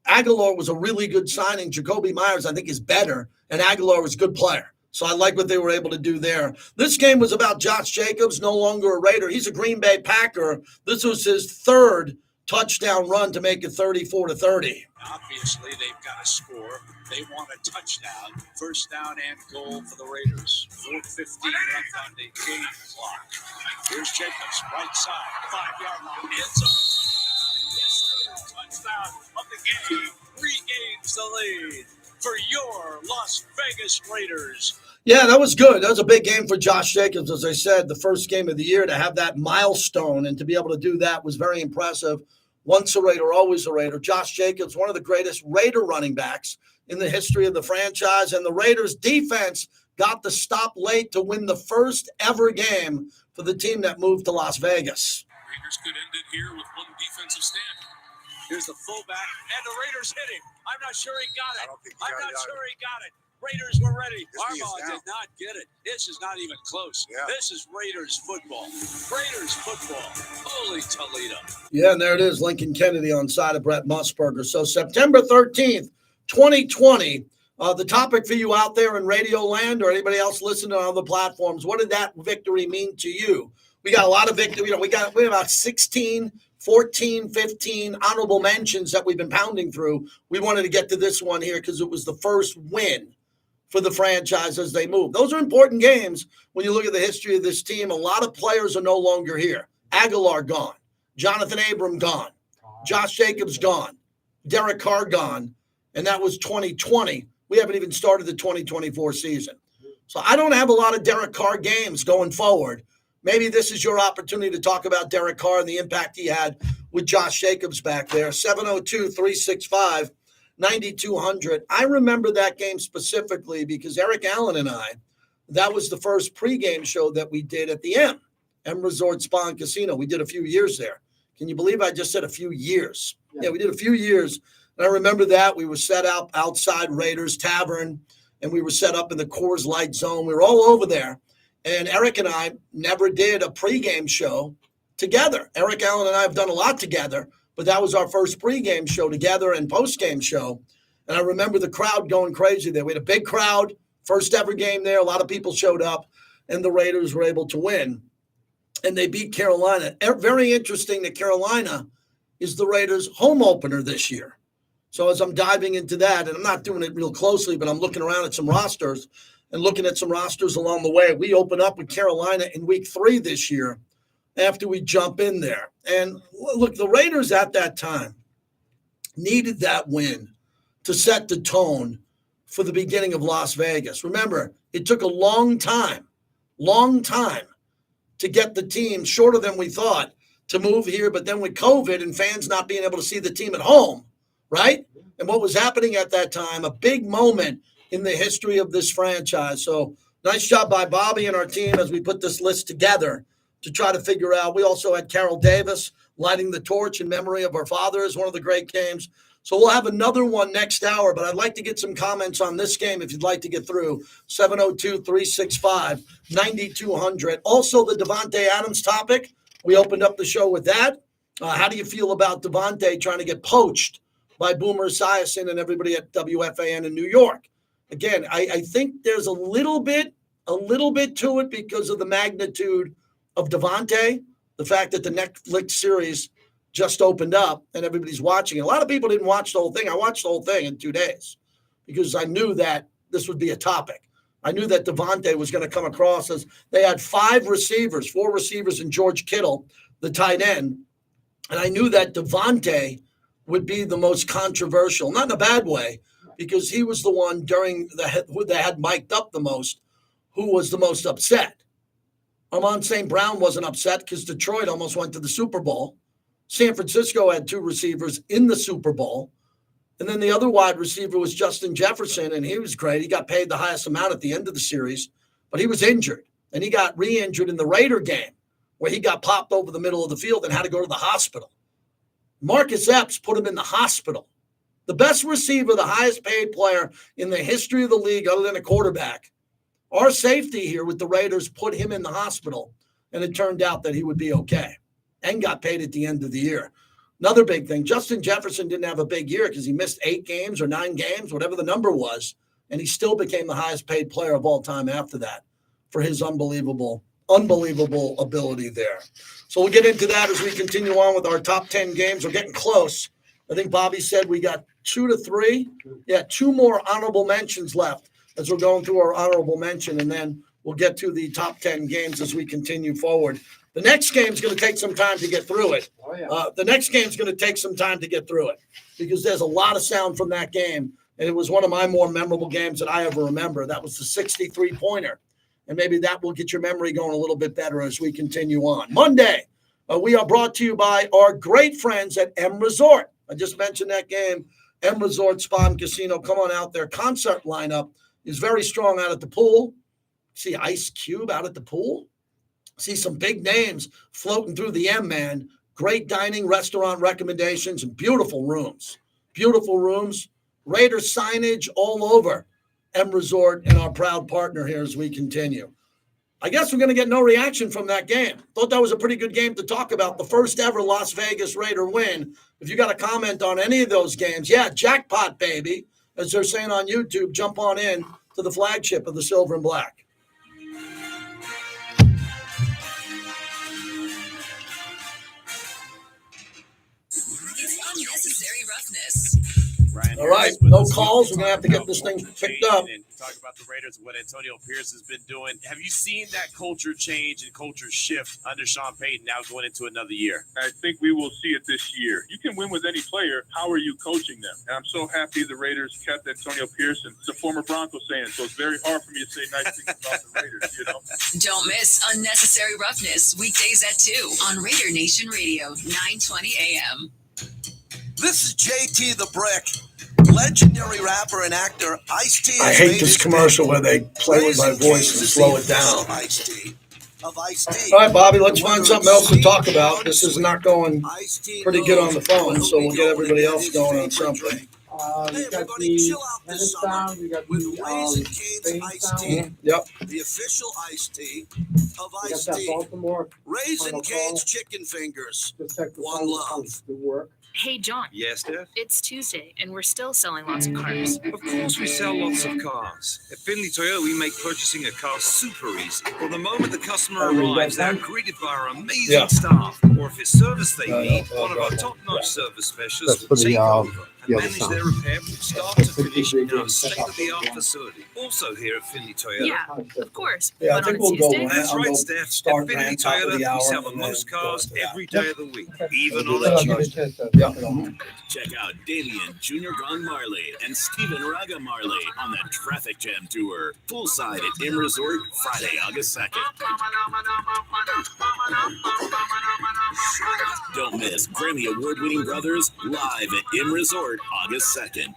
Aguilar was a really good signing. Jacoby Myers, I think, is better, and Aguilar was a good player. So I like what they were able to do there. This game was about Josh Jacobs, no longer a Raider. He's a Green Bay Packer. This was his 3rd touchdown run to make it 34-30. Obviously, they've got to score. They want a touchdown. First down and goal for the Raiders. 4:15 left on the game clock. Here's Jacobs, right side, 5-yard line. End zone. His third touchdown of the game regains the lead for your Las Vegas Raiders. Yeah, that was good. That was a big game for Josh Jacobs. As I said, the first game of the year, to have that milestone and to be able to do that was very impressive. Once a Raider, always a Raider. Josh Jacobs, one of the greatest Raider running backs in the history of the franchise. And the Raiders defense got the stop late to win the first ever game for the team that moved to Las Vegas. Raiders could end it here with one defensive stand. Here's the fullback, and the Raiders hit him. I'm not sure he got it. I'm not sure he got it. Raiders were ready. Harbaugh did not get it. This is not even close. Yeah. This is Raiders football. Raiders football. Holy Toledo. Yeah, and there it is, Lincoln Kennedy on side of Brett Musburger. So September 13th, 2020, the topic for you out there in Radio Land or anybody else listening on other platforms, what did that victory mean to you? We got a lot of victory. We have about 16, 14, 15 honorable mentions that we've been pounding through. We wanted to get to this one here because it was the first win for the franchise as they move. Those are important games when you look at the history of this team. A lot of players are no longer here. Aguilar gone. Jonathan Abram gone. Josh Jacobs gone. Derek Carr gone. And that was 2020. We haven't even started the 2024 season. So I don't have a lot of Derek Carr games going forward. Maybe this is your opportunity to talk about Derek Carr and the impact he had with Josh Jacobs back there. 702-365-9200. I remember that game specifically because Eric Allen and I, that was the first pregame show that we did at the M Resort Spa and Casino. We did a few years there. Can you believe I just said a few years? Yeah, we did a few years. And I remember that. We were set up outside Raiders Tavern, and we were set up in the Coors Light Zone. We were all over there. And Eric and I never did a pregame show together. Eric Allen and I have done a lot together, but that was our first pregame show together and postgame show. And I remember the crowd going crazy there. We had a big crowd, first ever game there. A lot of people showed up, and the Raiders were able to win. And they beat Carolina. Very interesting that Carolina is the Raiders' home opener this year. So as I'm diving into that, and I'm not doing it real closely, but I'm looking around at some rosters and looking at some rosters along the way. We open up with Carolina in week 3 this year after we jump in there. And look, the Raiders at that time needed that win to set the tone for the beginning of Las Vegas. Remember, it took a long time to get the team, shorter than we thought, to move here. But then with COVID and fans not being able to see the team at home, right? And what was happening at that time, a big moment in the history of this franchise. So nice job by Bobby and our team as we put this list together to try to figure out. We also had Carol Davis lighting the torch in memory of our father as one of the great games. So we'll have another one next hour, but I'd like to get some comments on this game if you'd like to get through. 702-365-9200. Also, the Devonte Adams topic. We opened up the show with that. How do you feel about Devonte trying to get poached by Boomer Esiason and everybody at WFAN in New York? Again, I think there's a little bit to it because of the magnitude of Devonte, the fact that the Netflix series just opened up and everybody's watching it. A lot of people didn't watch the whole thing. I watched the whole thing in 2 days because I knew that this would be a topic. I knew that Devonte was going to come across as they had 4 receivers and George Kittle, the tight end. And I knew that Devonte would be the most controversial, not in a bad way, because he was the one who they had mic'd up the most, who was the most upset. Amon St. Brown wasn't upset because Detroit almost went to the Super Bowl. San Francisco had 2 receivers in the Super Bowl. And then the other wide receiver was Justin Jefferson, and he was great. He got paid the highest amount at the end of the series, but he was injured. And he got re-injured in the Raider game where he got popped over the middle of the field and had to go to the hospital. Marcus Epps put him in the hospital. The best receiver, the highest paid player in the history of the league other than a quarterback. Our safety here with the Raiders put him in the hospital, and it turned out that he would be okay and got paid at the end of the year. Another big thing, Justin Jefferson didn't have a big year because he missed 8 games or 9 games, whatever the number was, and he still became the highest paid player of all time after that for his unbelievable unbelievable ability there. So we'll get into that as we continue on with our top 10 games. We're getting close. I think Bobby said we got 2 to 3. Yeah, 2 more honorable mentions left as we're going through our honorable mention, and then we'll get to the top 10 games as we continue forward. The next game is going to take some time to get through it. The next game is going to take some time to get through it because there's a lot of sound from that game, and it was one of my more memorable games that I ever remember. That was the 63-pointer, and maybe that will get your memory going a little bit better as we continue on. Monday, we are brought to you by our great friends at M Resort. I just mentioned that game, M Resort Spa and Casino. Come on out. Their concert lineup is very strong out at the pool. See Ice Cube out at the pool. See some big names floating through the M, man. Great dining, restaurant recommendations, and beautiful rooms. Beautiful rooms. Raiders signage all over M Resort and our proud partner here as we continue. I guess we're going to get no reaction from that game. Thought that was a pretty good game to talk about. The first ever Las Vegas Raider win. If you got a comment on any of those games, yeah, jackpot, baby. As they're saying on YouTube, jump on in to the flagship of the Silver and Black. It's unnecessary roughness. Ryan All right, no calls. We're going to have to get this thing picked up. And talk about the Raiders, what Antonio Pierce has been doing. Have you seen that culture change and culture shift under Sean Payton now going into another year? I think we will see it this year. You can win with any player. How are you coaching them? And I'm so happy the Raiders kept Antonio Pearson. It's a former Broncos fan, so it's very hard for me to say nice things about the Raiders, you know? Don't miss Unnecessary Roughness weekdays at 2 on Raider Nation Radio, 920 AM. This is JT the Brick. Legendary rapper and actor Ice-T. I hate this commercial where they play with my voice and slow it down. All right, Bobby, let's find something else to talk about. This is not going pretty good on the phone, so we'll get everybody else going on something. We got the tennis sound, we got the Spain Yep. The official iced tea of we got iced that tea. Baltimore Raisin Cane's chicken fingers. One love. to work. Hey, John. Yes, Steph? It's Tuesday, and we're still selling lots of cars. Of course we sell lots of cars. At Finley Toyota, we make purchasing a car super easy. From the moment the customer arrives, they're greeted by our amazing staff. Or if it's service they need, one of our top-notch service specialists will take over and manage their repair from start to finish in our state-of-the-art facility. Also here at Finley Toyota. Yeah, of course. Yeah, I but think on we'll a go Tuesday, rant. That's I'll right, go Steph. start At Finley rant top of Toyota, the hour we sell the and most then cars go to that. every day of the week, even on Yeah. a Tuesday. Check out Damian Junior Gong Marley and Stephen Raga Marley on the Traffic Jam Tour. Poolside at M Resort, Friday, August 2nd. Don't miss Grammy Award-winning Brothers live at M Resort, August 2nd.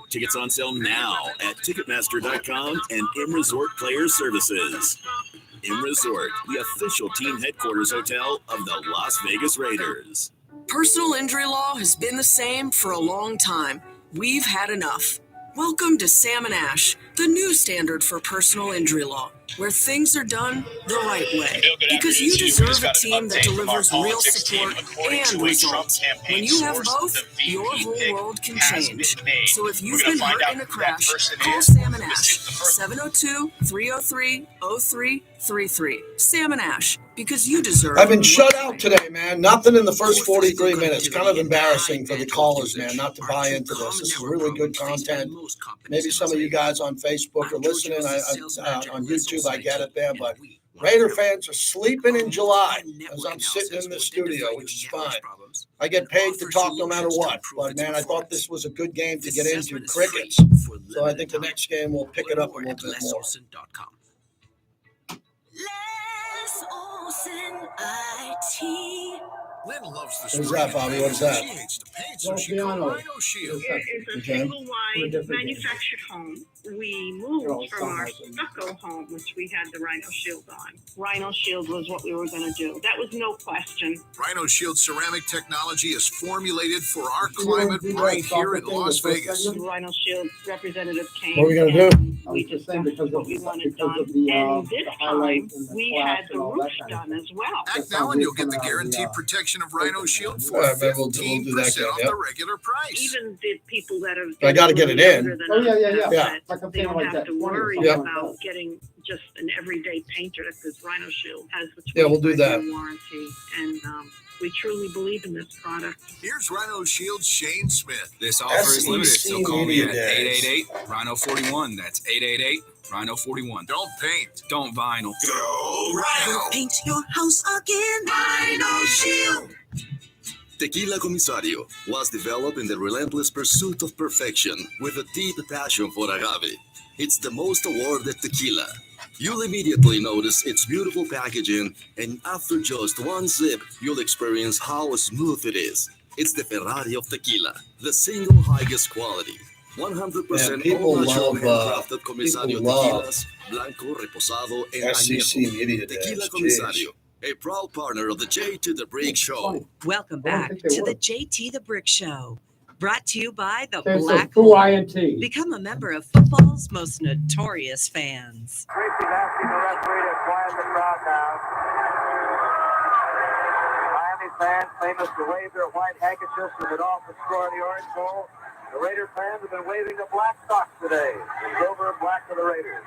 Tickets on sale now at Ticketmaster.com and M Resort Player Services. M Resort, the official team headquarters hotel of the Las Vegas Raiders. Personal injury law has been the same for a long time. We've had enough. Welcome to Sam & Ash, the new standard for personal injury law, where things are done the right way. Because you deserve a team that delivers real support and results. When you have both, your whole world can change. So if you've been hurt in a crash, call Sam & Ash, 702-303-0333. Sam & Ash, because you deserve. I've been shut out today, man. Nothing in the first 43 minutes. Kind of embarrassing for the callers, man, not to buy into this. This is really good content. Maybe some of you guys on Facebook are listening. On YouTube, I get it there. But Raider fans are sleeping in July as I'm sitting in the studio, which is fine. I get paid to talk no matter what. But, man, I thought this was a good game to get into, crickets. So I think the next game we'll pick it up a little bit more. Lynn loves the Who's that, Bobby? What's that? It's a single-wide manufactured home. We moved from our stucco home, which we had the Rhino Shield on. Rhino Shield was what we were going to do. That was no question. Rhino Shield ceramic technology is formulated for our climate right here in Las Vegas. Rhino Shield representative came. What are we going to do? We just did what we wanted done. And this time, we had the roof done as well. Act now and you'll get the guaranteed protection edition of Rhino Shield for All right, man, we'll 15% do that again, off yep. the regular price. Even the people that have. I gotta get it in. Oh, yeah. Yeah. Like I'm They saying, don't like have that to 20 or worry something like about that. getting just an everyday painter that this Rhino Shield has the Yeah, we'll do 25-year that. warranty, and we truly believe in this product. Here's Rhino Shield's Shane Smith. This offer is limited, so call me Media at Days. 888-RHINO-41. That's 888-RHINO-41. Don't paint. Don't vinyl. Go Rhino. Paint your house again. Rhino Shield. Tequila Comisario was developed in the relentless pursuit of perfection with a deep passion for agave. It's the most awarded tequila. You'll immediately notice its beautiful packaging, and after just one sip, you'll experience how smooth it is. It's the Ferrari of tequila, the single highest quality. 100% people all natural love, handcrafted Comisario people love tequilas, Blanco, Reposado, and SEC Añejo. Media Tequila Days, Comisario, a proud partner of the J to the Break Show. Welcome back to the JT the Brick Show. Brought to you by the Okay, so Black Foo Hole. INT. Become a member of football's most notorious fans. Tracy's asking the referee to quiet the crowd down. Miami fans famous to wave their white handkerchiefs with it off the score in the Orange Bowl. The Raider fans have been waving the black socks today. Silver and black for the Raiders.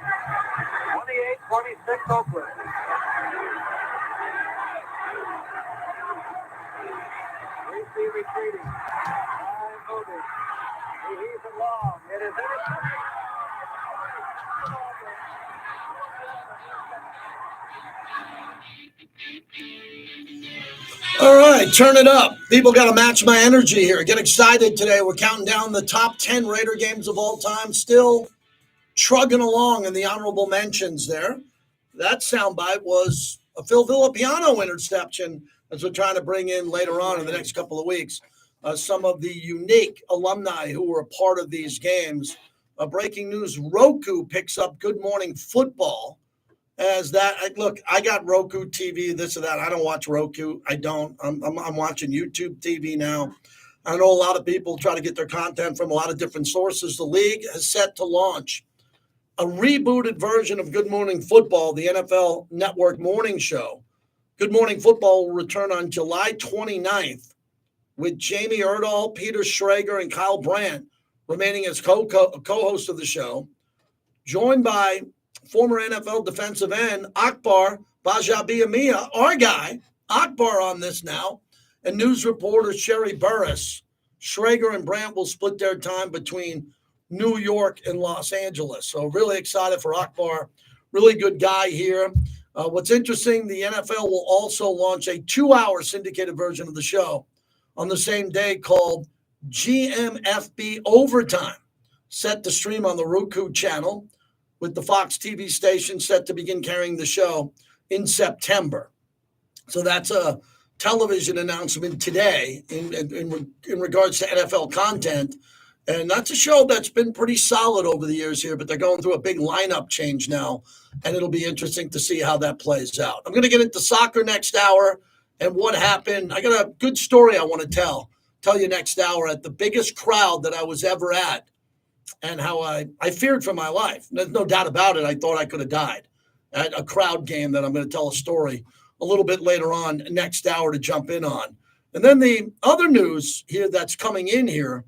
28-26 Oakland. Tracy retreating. Time moving. He heaves it long. It is intercepted. All right, turn it up. People got to match my energy here. Get excited today. We're counting down the top 10 Raider games of all time. Still trugging along in the honorable mentions there. That soundbite was a Phil Villapiano interception, as we're trying to bring in later on in the next couple of weeks. Some of the unique alumni who were a part of these games. Breaking news, Roku picks up Good Morning Football. As that, look, I got Roku TV, this or that. I don't watch Roku. I don't. I'm watching YouTube TV now. I know a lot of people try to get their content from a lot of different sources. The league has set to launch a rebooted version of Good Morning Football, the NFL Network morning show. Good Morning Football will return on July 29th with Jamie Erdahl, Peter Schrager, and Kyle Brandt remaining as co-hosts of the show, joined by former NFL defensive end Akbar Bajabiamia, our guy, Akbar on this now, and news reporter Sherry Burris. Schrager and Brandt will split their time between New York and Los Angeles. So really excited for Akbar. Really good guy here. What's interesting, the NFL will also launch a 2-hour syndicated version of the show on the same day called GMFB Overtime, set to stream on the Roku channel, with the Fox TV station set to begin carrying the show in September. So that's a television announcement today in regards to NFL content. And that's a show that's been pretty solid over the years here, but they're going through a big lineup change now, and it'll be interesting to see how that plays out. I'm going to get into soccer next hour and what happened. I got a good story I want to tell you next hour at the biggest crowd that I was ever at, and how I feared for my life. There's no doubt about it. I thought I could have died at a crowd game that I'm going to tell a story a little bit later on next hour to jump in on. And then the other news here that's coming in here,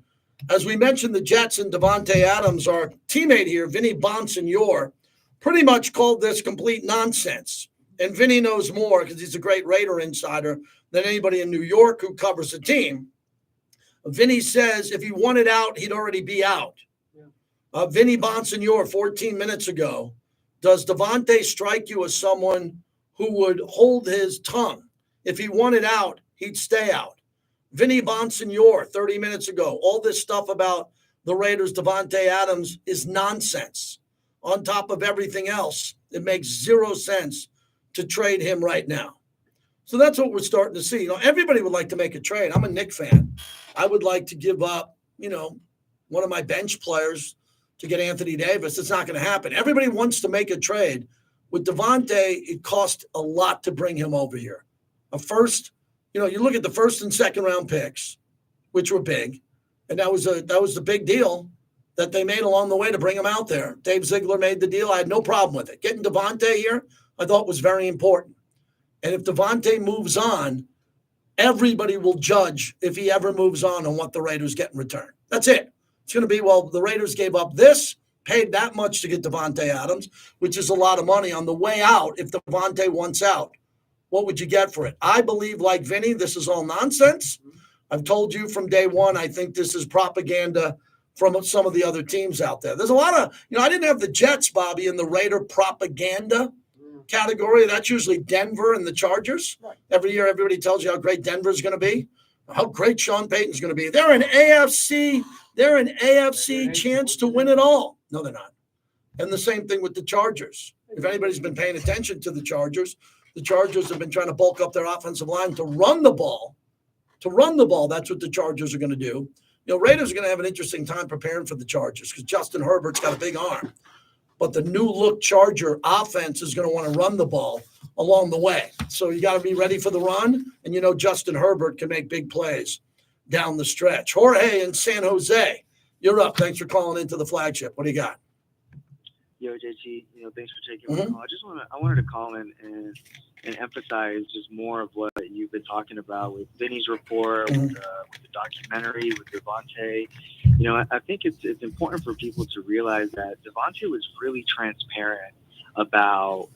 as we mentioned, the Jets and Devonte Adams, our teammate here, Vinny Bonsignore, pretty much called this complete nonsense. And Vinny knows more because he's a great Raider insider than anybody in New York who covers the team. Vinny says if he wanted out, he'd already be out. Vinny Bonsignore, 14 minutes ago, does Devonte strike you as someone who would hold his tongue? If he wanted out, he'd stay out. Vinny Bonsignore, 30 minutes ago, all this stuff about the Raiders, Devonte Adams, is nonsense. On top of everything else, it makes zero sense to trade him right now. So that's what we're starting to see. Everybody would like to make a trade. I'm a Knicks fan. I would like to give up, one of my bench players to get Anthony Davis. It's not going to happen. Everybody wants to make a trade. With Devonte, it cost a lot to bring him over here. A first, you look at the first and second round picks, which were big, and that was the big deal that they made along the way to bring him out there. Dave Ziegler made the deal. I had no problem with it. Getting Devonte here, I thought was very important. And if Devonte moves on, everybody will judge if he ever moves on what the Raiders get in return. That's it. It's going to be, well, the Raiders gave up this, paid that much to get Devonte Adams, which is a lot of money. On the way out, if Devonte wants out, what would you get for it? I believe, like Vinny, this is all nonsense. I've told you from day one, I think this is propaganda from some of the other teams out there. There's a lot of, I didn't have the Jets, Bobby, in the Raider propaganda category. That's usually Denver and the Chargers. Right. Every year, everybody tells you how great Denver's going to be, how great Sean Payton's going to be. They're an AFC chance to win it all. No, they're not. And the same thing with the Chargers. If anybody's been paying attention to the Chargers have been trying to bulk up their offensive line to run the ball. That's what the Chargers are going to do. Raiders are going to have an interesting time preparing for the Chargers because Justin Herbert's got a big arm. But the new look Charger offense is going to want to run the ball along the way. So you got to be ready for the run. And Justin Herbert can make big plays down the stretch. Jorge in San Jose, you're up. Thanks for calling into the flagship. What do you got? Yo, JT, thanks for taking my call. I wanted to call in and emphasize just more of what you've been talking about with Vinny's report, with the documentary, with Devonte. I think it's important for people to realize that Devonte was really transparent about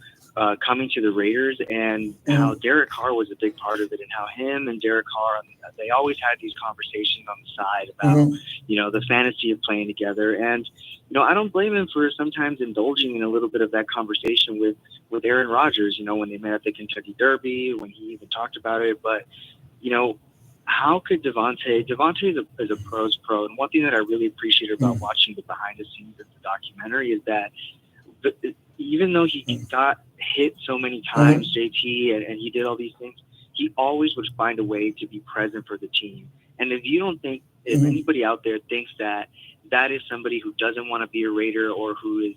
coming to the Raiders and how Derek Carr was a big part of it, and how him and Derek Carr, they always had these conversations on the side about, the fantasy of playing together. And, I don't blame him for sometimes indulging in a little bit of that conversation with Aaron Rodgers, when they met at the Kentucky Derby, when he even talked about it. But, how could Devonte is a pro's pro. And one thing that I really appreciate about watching the behind the scenes of the documentary is that even though he got hit so many times, JT, and he did all these things, he always would find a way to be present for the team. And if anybody out there thinks that is somebody who doesn't want to be a Raider or who is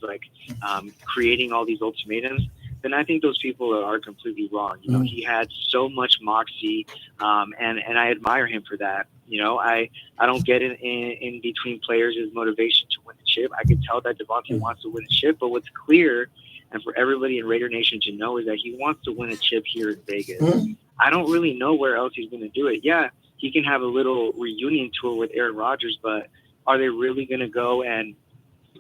creating all these ultimatums, then I think those people are completely wrong. He had so much moxie, and I admire him for that. I don't get in between players' motivation to win the chip. I can tell that Devonte wants to win a chip, but what's clear, and for everybody in Raider Nation to know, is that he wants to win a chip here in Vegas. I don't really know where else he's going to do it. Yeah, he can have a little reunion tour with Aaron Rodgers, but are they really going to go and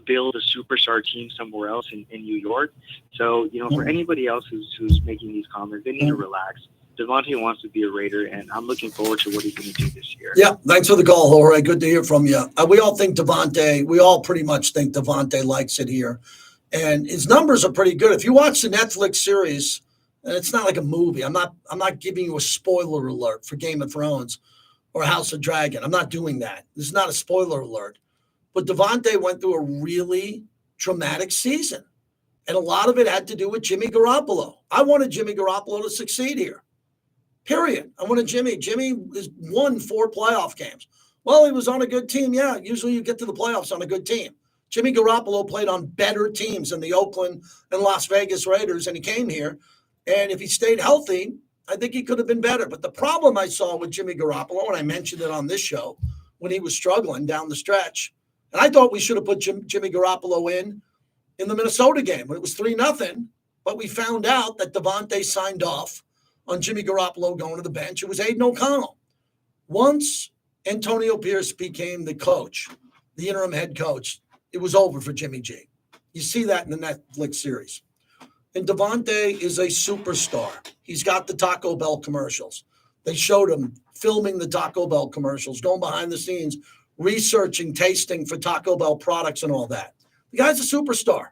build a superstar team somewhere else in New York? So, for anybody else who's making these comments, they need to relax. Devonte wants to be a Raider, and I'm looking forward to what he's going to do this year. Yeah, thanks for the call, Jorge. Good to hear from you. We all pretty much think Devonte likes it here. And his numbers are pretty good. If you watch the Netflix series, and it's not like a movie. I'm not giving you a spoiler alert for Game of Thrones or House of Dragon. I'm not doing that. This is not a spoiler alert. But Devonte went through a really traumatic season. And a lot of it had to do with Jimmy Garoppolo. I wanted Jimmy Garoppolo to succeed here. Period. I wanted Jimmy. Jimmy has won 4 playoff games. Well, he was on a good team. Yeah, usually you get to the playoffs on a good team. Jimmy Garoppolo played on better teams than the Oakland and Las Vegas Raiders, and he came here. And if he stayed healthy, I think he could have been better. But the problem I saw with Jimmy Garoppolo, and I mentioned it on this show, when he was struggling down the stretch, and I thought we should have put Jimmy Garoppolo in the Minnesota game when it was 3-0, but we found out that Devonte signed off on Jimmy Garoppolo going to the bench. It was Aiden O'Connell. Once Antonio Pierce became the coach, the interim head coach, it was over for Jimmy G. You see that in the Netflix series. And Devonte is a superstar. He's got the Taco Bell commercials. They showed him filming the Taco Bell commercials, going behind the scenes, researching, tasting for Taco Bell products and all that. The guy's a superstar.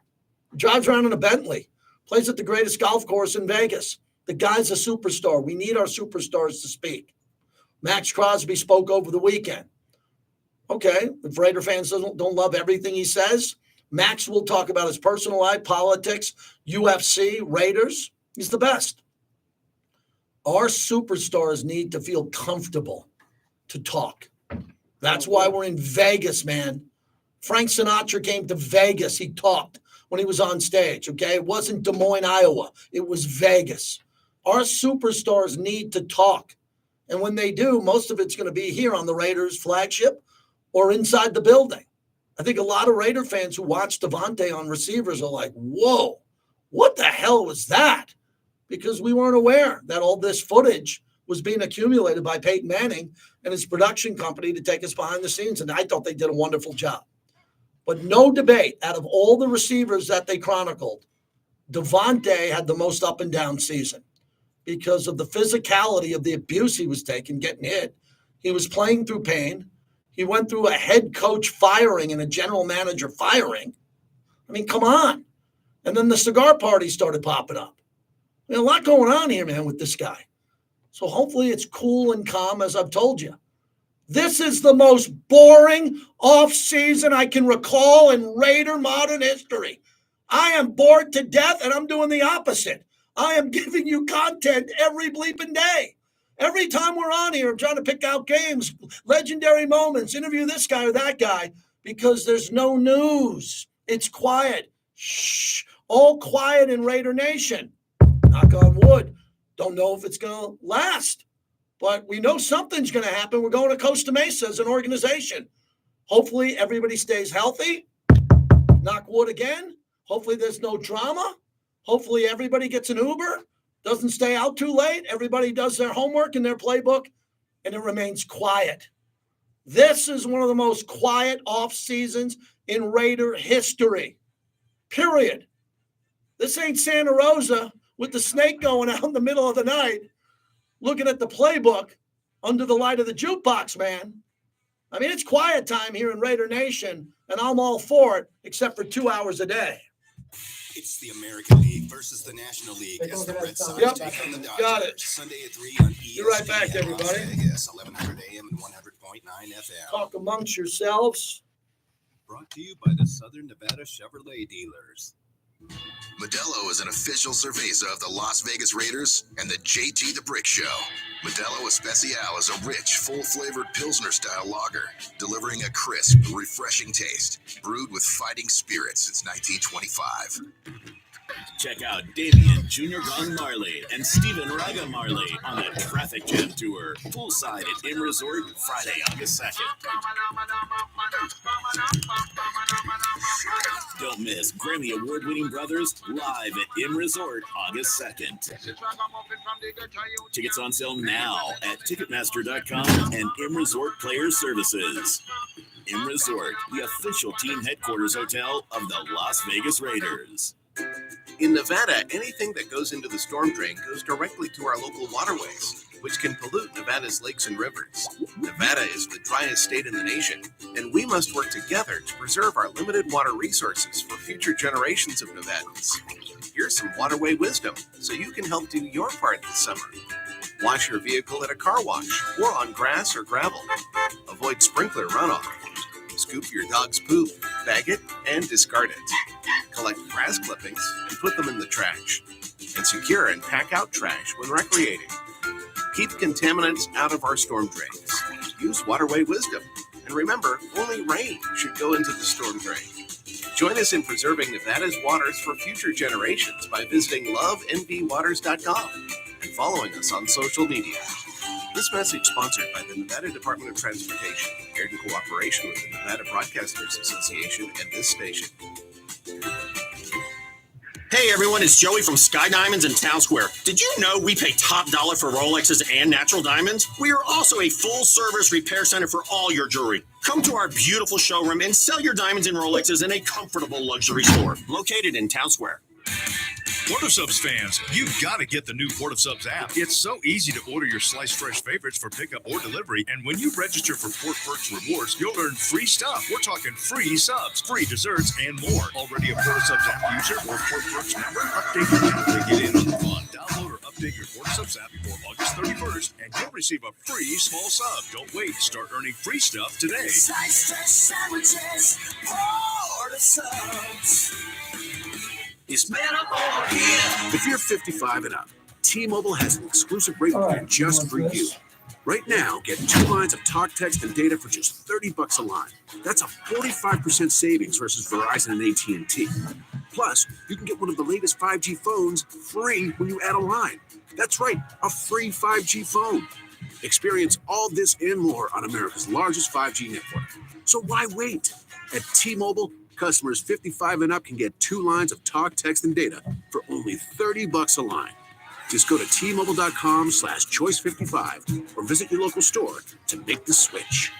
He drives around in a Bentley, plays at the greatest golf course in Vegas. The guy's a superstar. We need our superstars to speak. Max Crosby spoke over the weekend. Okay, if Raider fans don't love everything he says, Max will talk about his personal life, politics, UFC, Raiders. He's the best. Our superstars need to feel comfortable to talk. That's why we're in Vegas, man. Frank Sinatra came to Vegas. He talked when he was on stage, okay? It wasn't Des Moines, Iowa. It was Vegas. Our superstars need to talk. And when they do, most of it's going to be here on the Raiders flagship or inside the building. I think a lot of Raider fans who watch Devonte on receivers are like, whoa, what the hell was that? Because we weren't aware that all this footage was being accumulated by Peyton Manning and his production company to take us behind the scenes. And I thought they did a wonderful job. But no debate, out of all the receivers that they chronicled, Devonte had the most up and down season because of the physicality of the abuse he was taking, getting hit. He was playing through pain. He went through a head coach firing and a general manager firing. I mean, come on. And then the cigar party started popping up. I mean, a lot going on here, man, with this guy. So hopefully it's cool and calm, as I've told you. This is the most boring offseason I can recall in Raider modern history. I am bored to death, and I'm doing the opposite. I am giving you content every bleeping day. Every time we're on here, I'm trying to pick out games, legendary moments, interview this guy or that guy, because there's no news. It's quiet. Shh. All quiet in Raider Nation. Knock on wood. Don't know if it's going to last. But we know something's going to happen. We're going to Costa Mesa as an organization. Hopefully everybody stays healthy. Knock wood again. Hopefully there's no drama. Hopefully everybody gets an Uber, doesn't stay out too late. Everybody does their homework in their playbook, and it remains quiet. This is one of the most quiet off seasons in Raider history, period. This ain't Santa Rosa with the snake going out in the middle of the night, looking at the playbook under the light of the jukebox, man. I mean, it's quiet time here in Raider Nation, and I'm all for it, except for 2 hours a day. It's the American League versus the National League as the Red Sox take on the Dodgers. Got it. Sunday at 3 on ESPN. Be right back, everybody. Yes, 1100 AM and 100.9 FM. Talk amongst yourselves. Brought to you by the Southern Nevada Chevrolet dealers. Modelo is an official cerveza of the Las Vegas Raiders and the JT the Brick Show. Modelo Especial is a rich, full-flavored Pilsner-style lager, delivering a crisp, refreshing taste, brewed with fighting spirit since 1925. Check out Damian Jr. Gong Marley and Steven Raga Marley on the Traffic Jam Tour, poolside at M Resort, Friday, August 2nd. Don't miss Grammy Award-winning brothers live at M Resort, August 2nd. Tickets on sale now at Ticketmaster.com and M Resort Player Services. M Resort, the official team headquarters hotel of the Las Vegas Raiders. In Nevada, anything that goes into the storm drain goes directly to our local waterways, which can pollute Nevada's lakes and rivers. Nevada is the driest state in the nation, and we must work together to preserve our limited water resources for future generations of Nevadans. Here's some waterway wisdom so you can help do your part this summer. Wash your vehicle at a car wash or on grass or gravel. Avoid sprinkler runoff. Scoop your dog's poop, bag it, and discard it. Collect grass clippings and put them in the trash. And secure and pack out trash when recreating. Keep contaminants out of our storm drains. Use waterway wisdom. And remember, only rain should go into the storm drain. Join us in preserving Nevada's waters for future generations by visiting lovenvwaters.com and following us on social media. This message sponsored by the Nevada Department of Transportation, aired in cooperation with the Nevada Broadcasters Association and this station. Hey everyone, it's Joey from Sky Diamonds in Town Square. Did you know we pay top dollar for Rolexes and natural diamonds? We are also a full-service repair center for all your jewelry. Come to our beautiful showroom and sell your diamonds and Rolexes in a comfortable luxury store located in Town Square. Port of Subs fans, you've got to get the new Port of Subs app. It's so easy to order your sliced fresh favorites for pickup or delivery, and when you register for Port Perks Rewards, you'll earn free stuff. We're talking free subs, free desserts, and more. Already a Port of Subs app user or Port Perks member? Update your app to get in on the fun. Download or update your Port of Subs app before August 31st, and you'll receive a free small sub. Don't wait. Start earning free stuff today. Sliced fresh sandwiches, Port of Subs. It's better over here. If you're 55 and up, T-Mobile has an exclusive rate plan just for you. Right now, get 2 lines of talk, text, and data for just $30 a line. That's a 45% savings versus Verizon and AT&T. Plus, you can get one of the latest 5G phones free when you add a line. That's right, a free 5G phone. Experience all this and more on America's largest 5G network. So why wait? At T-Mobile, customers 55 and up can get 2 lines of talk, text, and data for only $30 a line. Just go to T-Mobile.com/choice55 or visit your local store to make the switch.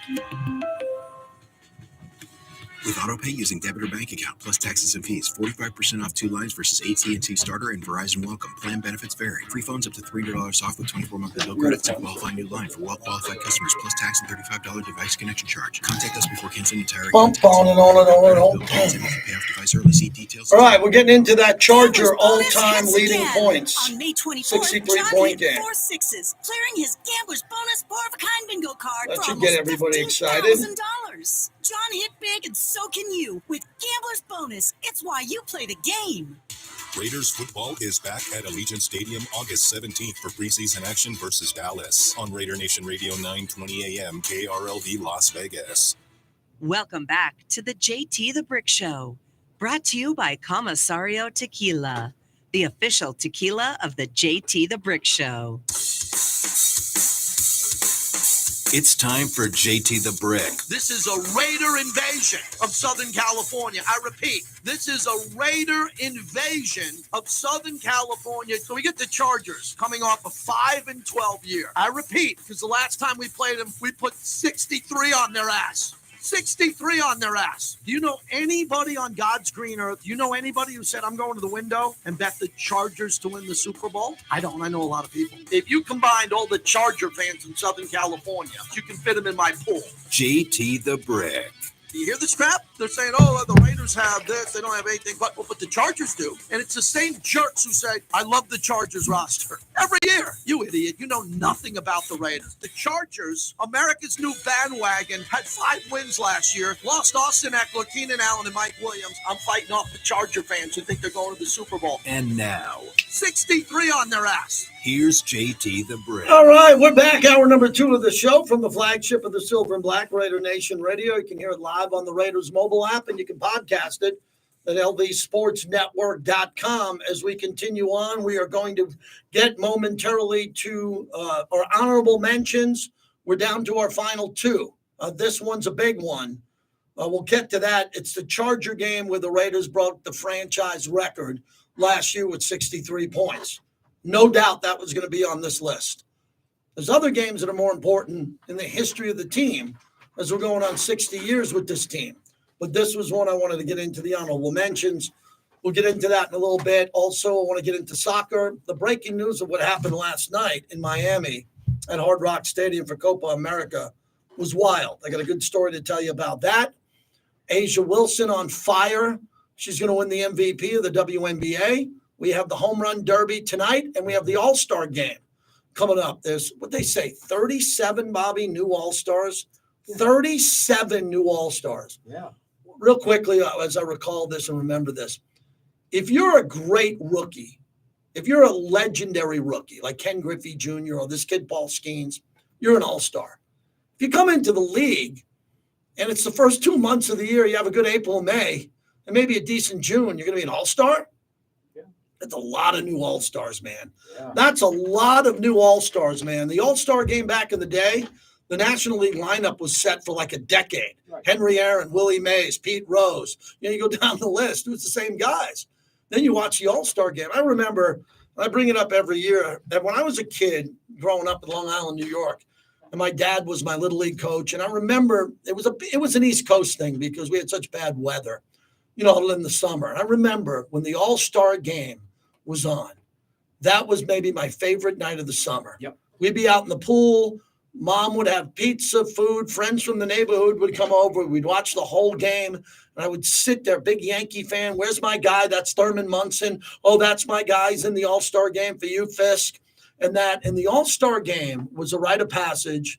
With AutoPay using debit or bank account plus taxes and fees, 45% off 2 lines versus AT&T Starter and Verizon Welcome. Plan benefits vary. Free phones up to $300 off with 24 monthly bill credits and qualifying new line for well-qualified customers plus tax and $35 device connection charge. Contact us before canceling entire account. On and on and on and on. Pay off device early. See details. All right, we're getting into that Charger all-time leading points. On May 24th, 63-point John hit game. 4 sixes, clearing his gambler's bonus four-of-a-kind bingo card That for should almost get everybody excited. $15,000. John hit big, and so can you. With Gambler's Bonus, it's why you play the game. Raiders football is back at Allegiant Stadium August 17th for preseason action versus Dallas on Raider Nation Radio 920 AM KRLV Las Vegas. Welcome back to the JT the Brick Show, brought to you by Comisario Tequila, the official tequila of the JT the Brick Show. It's time for JT the Brick. This is a Raider invasion of Southern California. I repeat, this is a Raider invasion of Southern California. So we get the Chargers coming off a 5-12 year. I repeat, because the last time we played them, we put 63 on their ass. 63 on their ass. Do you know anybody on God's green earth? Do you know anybody who said, I'm going to the window and bet the Chargers to win the Super Bowl? I don't. I know a lot of people. If you combined all the Charger fans in Southern California, you can fit them in my pool. JT the Brick. Do you hear this crap? They're saying, oh, the Raiders have this. They don't have anything but the Chargers do. And it's the same jerks who say, I love the Chargers roster. Every year. You idiot. You know nothing about the Raiders. The Chargers, America's new bandwagon, had 5 wins last year. Lost Austin Eckler, Keenan Allen, and Mike Williams. I'm fighting off the Charger fans who think they're going to the Super Bowl. And now, 63 on their ass. here's JT the Brick. All right, we're back. Hour number 2 of the show from the flagship of the Silver and Black Raider Nation Radio. You can hear it live on the Raiders mobile app, and you can podcast it at lvsportsnetwork.com. As we continue on, we are going to get momentarily to our honorable mentions. We're down to our final 2. This one's a big one. We'll get to that. It's the Charger game where the Raiders broke the franchise record last year with 63 points. No doubt that was going to be on this list. There's other games that are more important in the history of the team as we're going on 60 years with this team. But this was one I wanted to get into, the honorable mentions. We'll get into that in a little bit. Also, I want to get into soccer. The breaking news of what happened last night in Miami at Hard Rock Stadium for Copa America was wild. I got a good story to tell you about that. Asia Wilson on fire. She's going to win the MVP of the WNBA. We have the home run derby tonight, and we have the All-Star game coming up. There's, what they say, 37, Bobby, new All-Stars. 37 new All-Stars. Yeah. Real quickly, as I recall this and remember this, if you're a great rookie, if you're a legendary rookie like Ken Griffey Jr. or this kid Paul Skeens, you're an all-star. If you come into the league and it's the first 2 months of the year, you have a good April and May, and maybe a decent June, you're going to be an all-star? Yeah. That's a lot of new all-stars, man. Yeah. That's a lot of new all-stars, man. The all-star game back in the day, the National League lineup was set for like a decade. Right. Henry Aaron, Willie Mays, Pete Rose. You know, you go down the list, it was the same guys. Then you watch the All-Star game. I remember, I bring it up every year, that when I was a kid growing up in Long Island, New York, and my dad was my Little League coach, and I remember it was an East Coast thing because we had such bad weather, you know, in the summer. I remember when the All-Star game was on, that was maybe my favorite night of the summer. Yep. We'd be out in the pool. Mom would have pizza, food. Friends from the neighborhood would come over. We'd watch the whole game. And I would sit there, big Yankee fan. Where's my guy? That's Thurman Munson. Oh, that's my guy. He's in the All-Star game for you, Fisk. And the All-Star game was a rite of passage,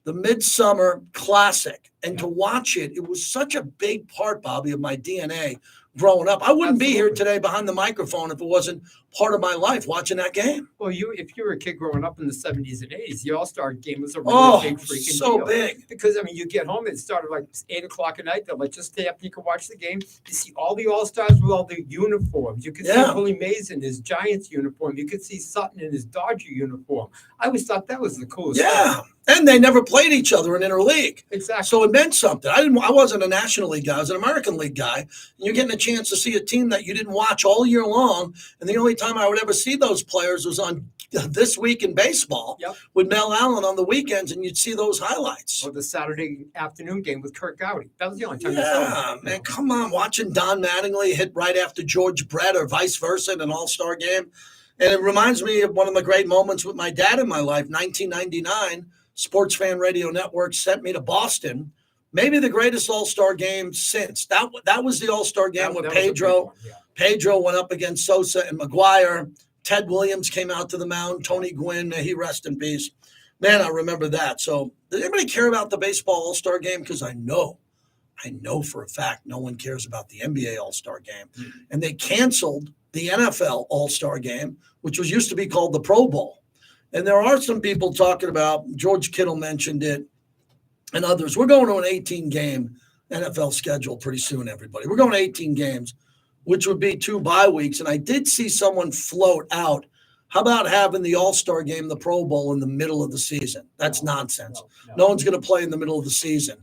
the Midsummer Classic. And to watch it, it was such a big part, Bobby, of my DNA growing up. I wouldn't be here today behind the microphone if it wasn't part of my life watching that game. Well, if you were a kid growing up in the 70s and 80s, the All-Star game was a really big freaking so deal. Big. Because, I mean, you get home, it started like 8 o'clock at night. They'll let you stay up. You can watch the game. You see all the All-Stars with all the uniforms. You could see Willie Mays in his Giants uniform. You could see Sutton in his Dodger uniform. I always thought that was the coolest thing. And they never played each other in interleague. Exactly. So it meant something. I wasn't a National League guy. I was an American League guy. And you're getting a chance to see a team that you didn't watch all year long. And the only time I would ever see those players was on This Week in Baseball with Mel Allen on the weekends, and you'd see those highlights. Or the Saturday afternoon game with Kurt Gowdy. That was the only time. Yeah, man, come on. Watching Don Mattingly hit right after George Brett or vice versa in an All-Star game. And it reminds me of one of the great moments with my dad in my life, 1999. Sports Fan Radio Network sent me to Boston. Maybe the greatest All-Star game since. That was the All-Star game with Pedro. Pedro went up against Sosa and McGuire. Ted Williams came out to the mound. Tony Gwynn, may he rest in peace. Man, I remember that. So does anybody care about the baseball All-Star game? Because I know for a fact no one cares about the NBA All-Star game. And they canceled the NFL All-Star game, which was used to be called the Pro Bowl. And there are some people talking about, George Kittle mentioned it, and others. We're going to an 18-game NFL schedule pretty soon, everybody. We're going to 18 games, which would be 2 bye weeks. And I did see someone float out, how about having the All-Star game, the Pro Bowl, in the middle of the season? That's nonsense. No one's going to play in the middle of the season.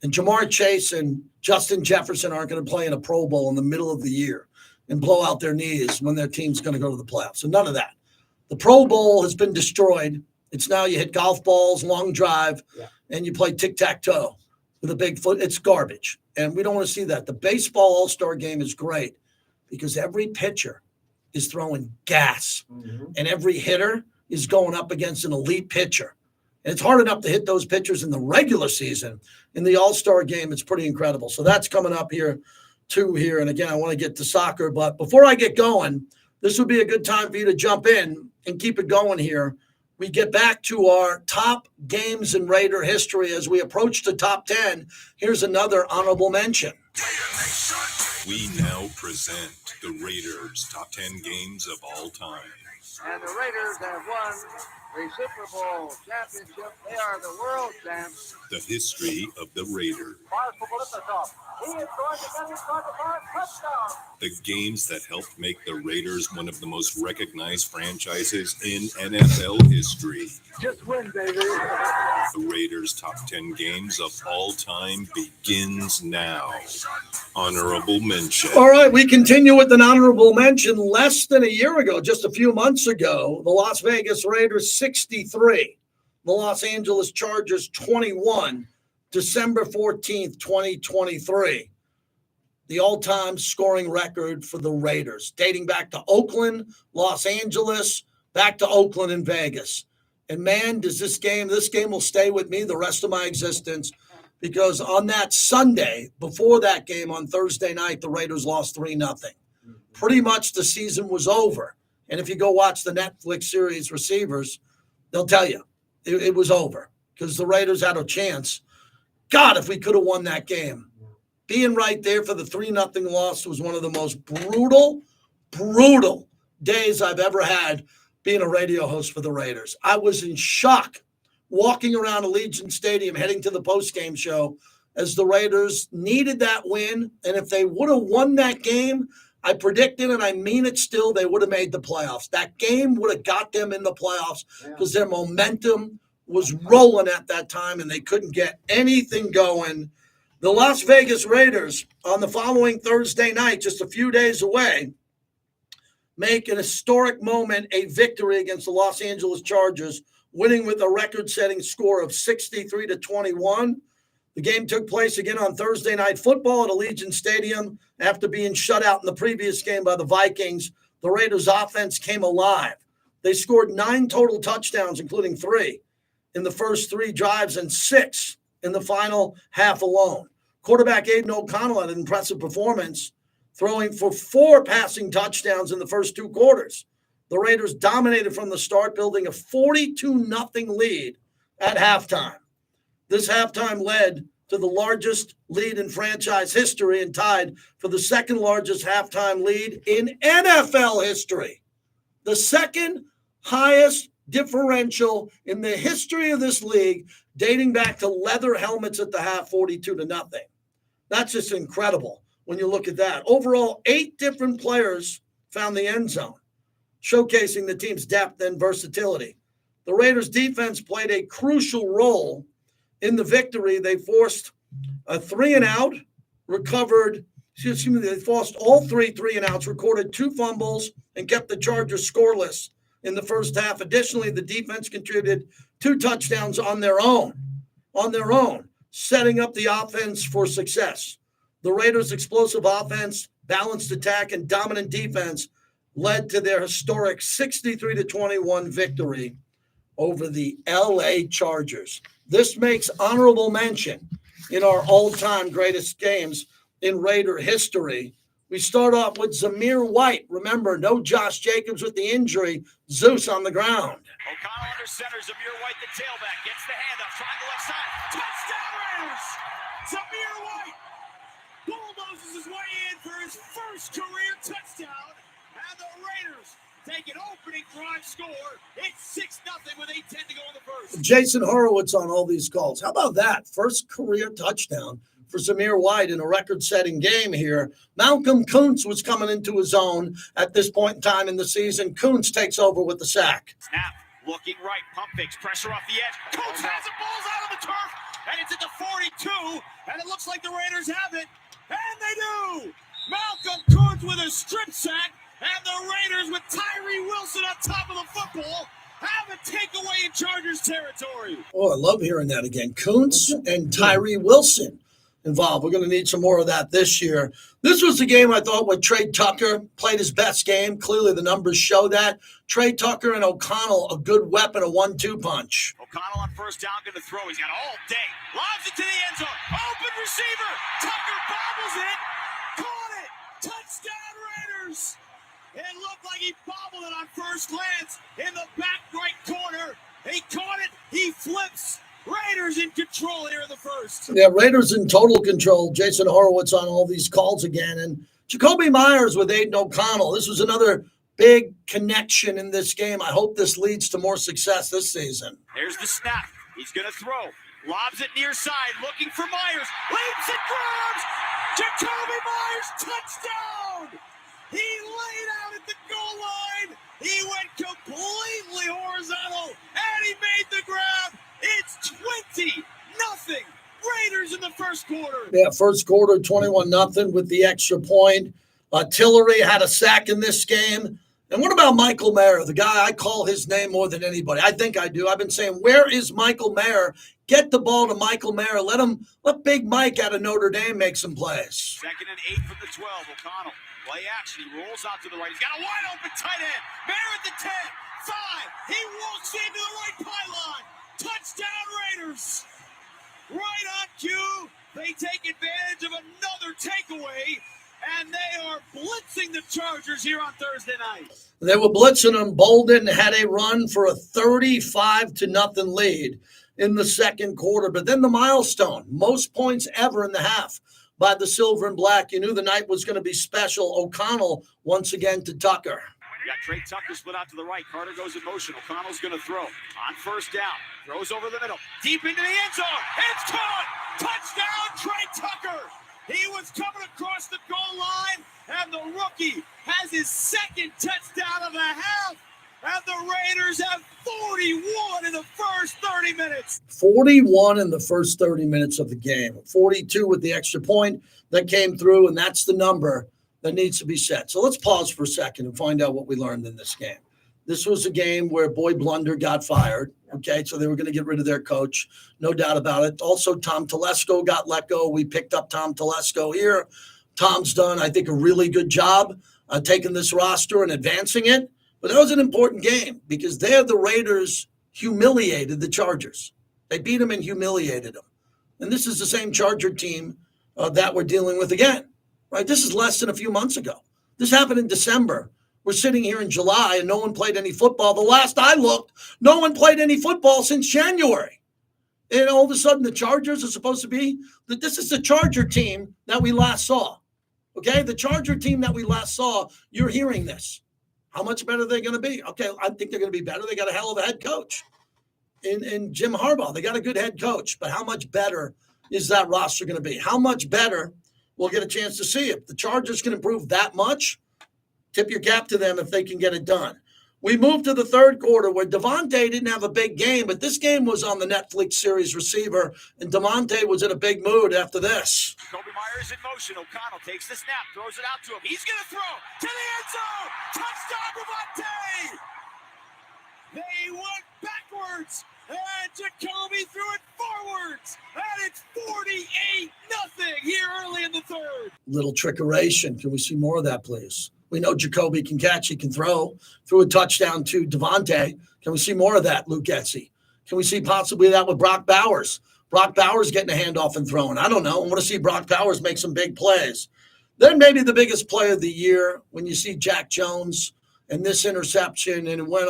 And Jamar Chase and Justin Jefferson aren't going to play in a Pro Bowl in the middle of the year and blow out their knees when their team's going to go to the playoffs. So none of that. The Pro Bowl has been destroyed. It's now you hit golf balls, long drive, and you play tic-tac-toe with a big foot. It's garbage, and we don't want to see that. The baseball All-Star game is great because every pitcher is throwing gas, and every hitter is going up against an elite pitcher. And it's hard enough to hit those pitchers in the regular season. In the All-Star game, it's pretty incredible. So that's coming up here, too, here. And, again, I want to get to soccer. But before I get going, this would be a good time for you to jump in and keep it going here. We get back to our top games in Raider history as we approach the top 10. Here's another honorable mention. We now present the Raiders' top 10 games of all time. And the Raiders have won the Super Bowl championship. They are the world champs. The history of the Raiders. He is going to get his touchdown. The games that helped make the Raiders one of the most recognized franchises in NFL history. Just win, baby. The Raiders' top 10 games of all time begins now. Honorable mention. All right, we continue with an honorable mention. Less than a year ago, just a few months ago, the Las Vegas Raiders 63, the Los Angeles Chargers 21, December 14th, 2023. The all-time scoring record for the Raiders, dating back to Oakland, Los Angeles, back to Oakland and Vegas. And, man, does this game will stay with me the rest of my existence, because on that Sunday, before that game on Thursday night, the Raiders lost 3-0. Pretty much the season was over. And if you go watch the Netflix series Receivers, they'll tell you it was over because the Raiders had a chance. God, if we could have won that game. Being right there for the 3-0 loss was one of the most brutal days I've ever had being a radio host for the Raiders. I was in shock walking around Allegiant Stadium heading to the postgame show as the Raiders needed that win. And if they would have won that game, I predicted, and I mean it still, they would have made the playoffs. That game would have got them in the playoffs because their momentum was rolling at that time, and they couldn't get anything going. The Las Vegas Raiders, on the following Thursday night, just a few days away, make an historic moment, a victory against the Los Angeles Chargers, winning with a record-setting score of 63-21. The game took place again on Thursday Night Football at Allegiant Stadium. After being shut out in the previous game by the Vikings, the Raiders' offense came alive. They scored 9 total touchdowns, including 3 in the first 3 drives and 6 in the final half alone. Quarterback Aiden O'Connell had an impressive performance, throwing for 4 passing touchdowns in the first 2 quarters. The Raiders dominated from the start, building a 42-0 lead at halftime. This halftime led to the largest lead in franchise history and tied for the second largest halftime lead in NFL history. The second highest differential in the history of this league, dating back to leather helmets at the half, 42-0. That's just incredible when you look at that. Overall, 8 different players found the end zone, showcasing the team's depth and versatility. The Raiders' defense played a crucial role in the victory. They forced A 3-and-out, recovered. Excuse me, they forced all 3-and-outs, recorded 2 fumbles, and kept the Chargers scoreless in the first half. Additionally, the defense contributed 2 touchdowns on their own, setting up the offense for success. The Raiders' explosive offense, balanced attack, and dominant defense led to their historic 63-21 victory over the LA Chargers. This makes honorable mention in our all-time greatest games in Raider history. We start off with Zamir White. Remember, no Josh Jacobs with the injury. Zeus on the ground. O'Connell under center. Zamir White, the tailback, gets the handoff, trying the left side. Touchdown Raiders! Zamir White bulldozes his way in for his first career touchdown, and the Raiders take an opening drive score. It's 6-0 with 8:10 to go in the first. Jason Horowitz on all these calls. How about that? First career touchdown for Zamir White in a record-setting game here. Malcolm Kuntz was coming into his own at this point in time in the season. Kuntz takes over with the sack. Snap, looking right, pump fakes, pressure off the edge. Kuntz has it, balls out on the turf, and it's at the 42, and it looks like the Raiders have it, and they do. Malcolm Kuntz with a strip sack, and the Raiders with Tyree Wilson on top of the football have a takeaway in Chargers territory. Oh, I love hearing that again. Kuntz and Tyree Wilson involved. We're going to need some more of that this year. This was the game I thought where Trey Tucker played his best game. Clearly the numbers show that. Trey Tucker and O'Connell, a good weapon, a 1-2 punch. O'Connell on first down, going to throw. He's got all day. Lobs it to the end zone. Open receiver. Tucker bobbles it. Caught it. Touchdown Raiders. It looked like he bobbled it on first glance in the back right corner. He caught it. He flips. Raiders in control here in the first. Yeah, Raiders in total control. Jason Horowitz on all these calls again. And Jacoby Myers with Aiden O'Connell. This was another big connection in this game. I hope this leads to more success this season. There's the snap. He's going to throw. Lobs it near side, looking for Myers. Leaps and grabs. Jacoby Myers, touchdown. He laid out at the goal line. He went completely horizontal, and he made the grab. It's 20-0. Raiders in the first quarter. Yeah, first quarter, 21-0 with the extra point. Tillery had a sack in this game. And what about Michael Mayer, the guy I call his name more than anybody? I think I do. I've been saying, where is Michael Mayer? Get the ball to Michael Mayer. Let Big Mike out of Notre Dame make some plays. 2nd and 8 from the 12. O'Connell, play action. He rolls out to the right. He's got a wide open tight end. Mayer at the 10, 5. He walks into the right pylon. Touchdown Raiders. Right on cue. They take advantage of another takeaway, and they are blitzing the Chargers here on Thursday night. They were blitzing them. Bolden had a run for a 35-0 lead in the second quarter. But then the milestone, most points ever in the half by the Silver and Black. You knew the night was going to be special. O'Connell once again to Tucker. You got Trey Tucker split out to the right. Carter goes in motion. O'Connell's going to throw. On first down. Throws over the middle. Deep into the end zone. It's caught. Touchdown, Trey Tucker. He was coming across the goal line, and the rookie has his second touchdown of the half. And the Raiders have 41 in the first 30 minutes. 41 in the first 30 minutes of the game. 42 with the extra point that came through, and that's the number that needs to be set. So let's pause for a second and find out what we learned in this game. This was a game where Boy Blunder got fired. Okay, so they were going to get rid of their coach, no doubt about it. Also, Tom Telesco got let go. We picked up Tom Telesco here. Tom's done, I think, a really good job taking this roster and advancing it. But that was an important game because there the Raiders humiliated the Chargers. They beat them and humiliated them. And this is the same Charger team that we're dealing with again. Right? This is less than a few months ago. This happened in December. We're sitting here in July and no one played any football. The last I looked, no one played any football since January. And all of a sudden the Chargers are supposed to be, this is the Charger team that we last saw. Okay, the Charger team that we last saw, you're hearing this. How much better are they going to be? Okay, I think they're going to be better. They got a hell of a head coach in Jim Harbaugh. They got a good head coach. But how much better is that roster going to be? How much better? We'll get a chance to see it. The Chargers can improve that much. Tip your cap to them if they can get it done. We moved to the third quarter where Devonte didn't have a big game, but this game was on the Netflix series receiver, and Devonte was in a big mood after this. Kobe Myers in motion. O'Connell takes the snap, throws it out to him. He's going to throw to the end zone. Touchdown, Devonte! They went backwards, and Jacoby threw it forwards, and it's 48-0 here early in the third. Little trickeration. Can we see more of that, please? We know Jacoby can catch, he can throw. Threw a touchdown to Devonte. Can we see more of that, Luke Getsy? Can we see possibly that with Brock Bowers? Brock Bowers getting a handoff and throwing. I don't know. I want to see Brock Bowers make some big plays. Then maybe the biggest play of the year when you see Jack Jones and this interception, and it went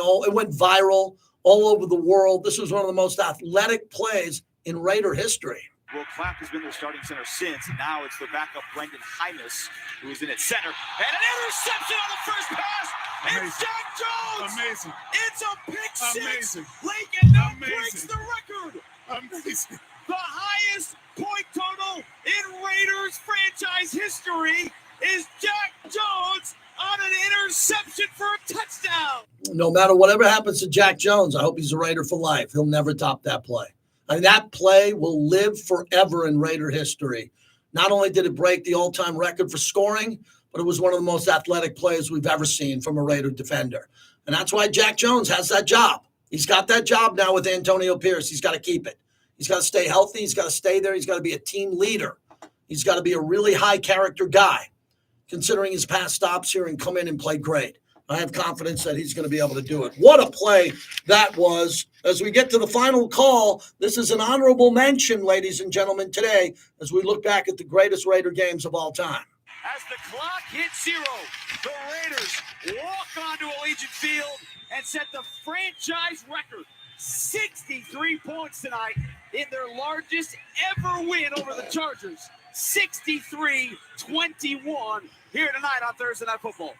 viral all over the world. This was one of the most athletic plays in Raider history. Will Clapp has been their starting center since, and now it's the backup Brendan Hymas who is in at center. And an interception on the first pass. Amazing. It's Jack Jones. Amazing. It's a pick six. Amazing. Lincoln now breaks the record. Amazing. The highest point total in Raiders franchise history is Jack Jones on an interception for a touchdown. No matter whatever happens to Jack Jones, I hope he's a Raider for life. He'll never top that play. I mean, that play will live forever in Raider history. Not only did it break the all-time record for scoring, but it was one of the most athletic plays we've ever seen from a Raider defender. And that's why Jack Jones has that job. He's got that job now with Antonio Pierce. He's got to keep it. He's got to stay healthy. He's got to stay there. He's got to be a team leader. He's got to be a really high-character guy, considering his past stops here, and come in and play great. I have confidence that he's going to be able to do it. What a play that was. As we get to the final call, this is an honorable mention, ladies and gentlemen, today, as we look back at the greatest Raider games of all time. As the clock hits 0, the Raiders walk onto Allegiant Field and set the franchise record. 63 points tonight in their largest ever win over the Chargers. 63-21 here tonight on Thursday Night Football.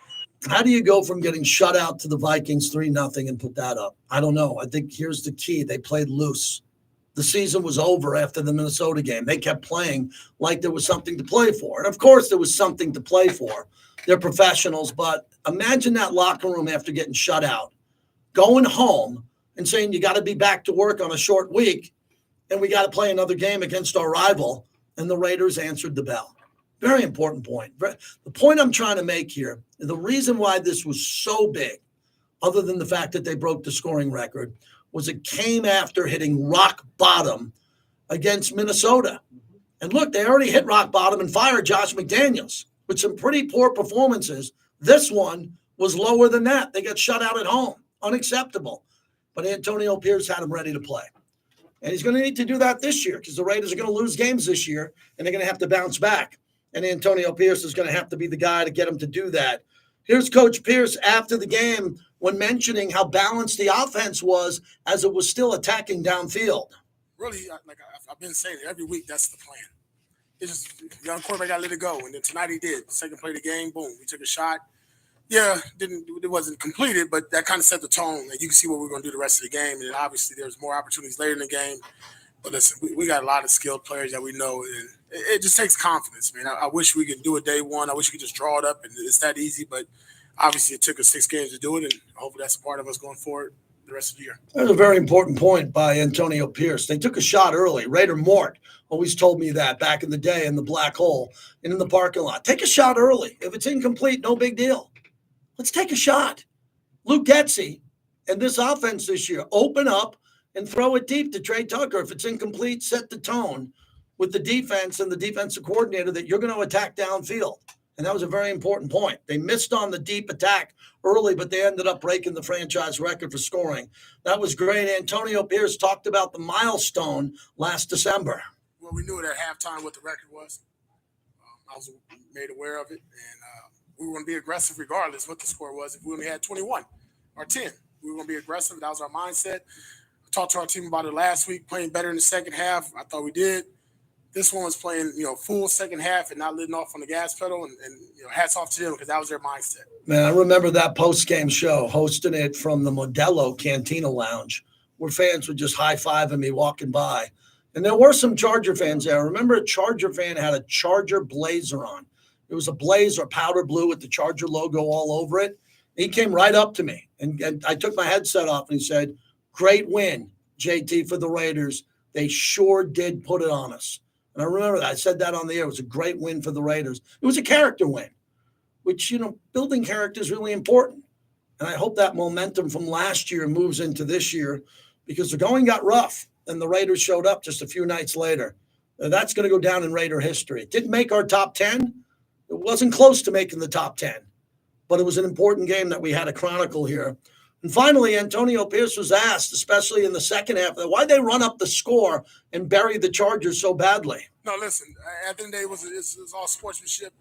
How do you go from getting shut out to the Vikings 3-0 and put that up? I don't know. I think here's the key. They played loose. The season was over after the Minnesota game. They kept playing like there was something to play for. And, of course, there was something to play for. They're professionals. But imagine that locker room after getting shut out, going home and saying you got to be back to work on a short week, and we got to play another game against our rival. And the Raiders answered the bell. Very important point. The point I'm trying to make here, the reason why this was so big, other than the fact that they broke the scoring record, was it came after hitting rock bottom against Minnesota. And look, they already hit rock bottom and fired Josh McDaniels with some pretty poor performances. This one was lower than that. They got shut out at home. Unacceptable. But Antonio Pierce had them ready to play. And he's going to need to do that this year because the Raiders are going to lose games this year, and they're going to have to bounce back. And Antonio Pierce is going to have to be the guy to get him to do that. Here's Coach Pierce after the game when mentioning how balanced the offense was as it was still attacking downfield. Really, like I've been saying it every week, that's the plan. It's just young quarterback got to let it go. And then tonight he did. Second play of the game, boom, we took a shot. Yeah, it wasn't completed, but that kind of set the tone. And you can see what we're going to do the rest of the game. And then obviously there's more opportunities later in the game. But listen, we got a lot of skilled players that we know, and it just takes confidence, man. I wish we could do it day one. I wish we could just draw it up, and it's that easy. But obviously it took us 6 games to do it, and hopefully that's a part of us going forward the rest of the year. That's a very important point by Antonio Pierce. They took a shot early. Raider Mort always told me that back in the day in the black hole and in the parking lot. Take a shot early. If it's incomplete, no big deal. Let's take a shot. Luke Getsy and this offense this year, open up and throw it deep to Trey Tucker. If it's incomplete, set the tone with the defense and the defensive coordinator that you're going to attack downfield. And that was a very important point. They missed on the deep attack early, but they ended up breaking the franchise record for scoring. That was great. Antonio Pierce talked about the milestone last December. Well, we knew it at halftime what the record was. I was made aware of it, and we were going to be aggressive regardless what the score was. If we only had 21 or 10, we were going to be aggressive. That was our mindset. I talked to our team about it last week, playing better in the second half. I thought we did. This one was playing, full second half and not letting off on the gas pedal, and hats off to them because that was their mindset. Man, I remember that post-game show, hosting it from the Modelo Cantina Lounge, where fans would just high-fiving me walking by. And there were some Charger fans there. I remember a Charger fan had a Charger blazer on. It was a blazer, powder blue with the Charger logo all over it. He came right up to me, and I took my headset off, and he said, "Great win, JT, for the Raiders. They sure did put it on us." And I remember that. I said that on the air. It was a great win for the Raiders. It was a character win, which, building character is really important. And I hope that momentum from last year moves into this year, because the going got rough and the Raiders showed up just a few nights later. That's going to go down in Raider history. It didn't make our top 10. It wasn't close to making the top 10, but it was an important game that we had to chronicle here. And finally, Antonio Pierce was asked, especially in the second half, why'd they run up the score and bury the Chargers so badly? No, listen, at the end of the day, it's all sportsmanship,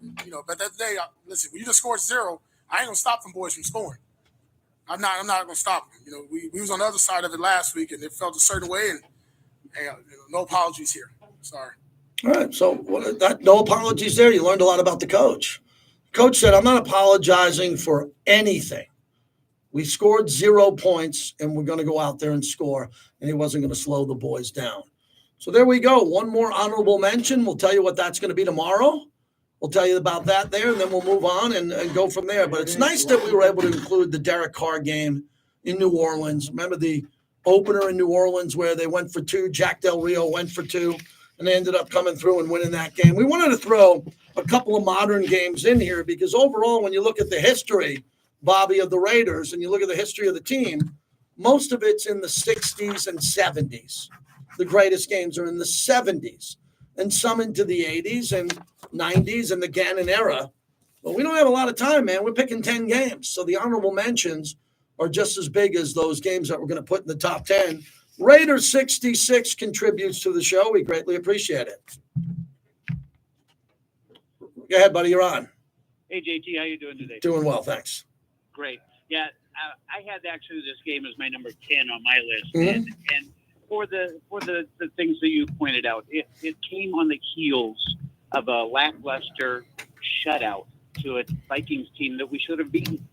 but that day, listen, when you just scored 0, I ain't going to stop them boys from scoring. I'm not going to stop them. We was on the other side of it last week, and it felt a certain way, and no apologies here. Sorry. All right, so no apologies there. You learned a lot about the coach. Coach said, "I'm not apologizing for anything. We scored 0 points, and we're going to go out there and score," and he wasn't going to slow the boys down. So there we go. One more honorable mention. We'll tell you what that's going to be tomorrow. We'll tell you about that there, and then we'll move on and go from there. But it's nice that we were able to include the Derek Carr game in New Orleans. Remember the opener in New Orleans where they went for 2, Jack Del Rio went for 2, and they ended up coming through and winning that game. We wanted to throw a couple of modern games in here because overall, when you look at the history, Bobby, of the Raiders, and you look at the history of the team, most of it's in the 60s and 70s. The greatest games are in the 70s, and some into the 80s and 90s and the Gannon era. But we don't have a lot of time, man. We're picking 10 games. So the honorable mentions are just as big as those games that we're going to put in the top 10. Raiders 66 contributes to the show. We greatly appreciate it. Go ahead, buddy. You're on. Hey, JT, how you doing today? Doing well, thanks. Great. Yeah, I had actually this game as my number 10 on my list. Mm-hmm. And for the things that you pointed out, it came on the heels of a lackluster shutout to a Vikings team that we should have beaten.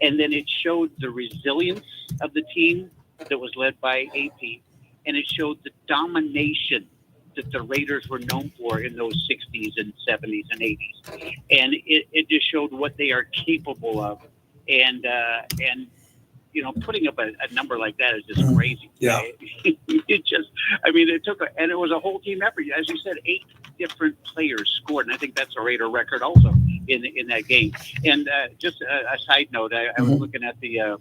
And then it showed the resilience of the team that was led by AP, and it showed the domination that the Raiders were known for in those 60s and 70s and 80s. And it just showed what they are capable of. And putting up a number like that is just crazy. Yeah. It took and it was a whole team effort. As you said, 8 different players scored, and I think that's a Raider record also in that game. And just a side note, I was looking at the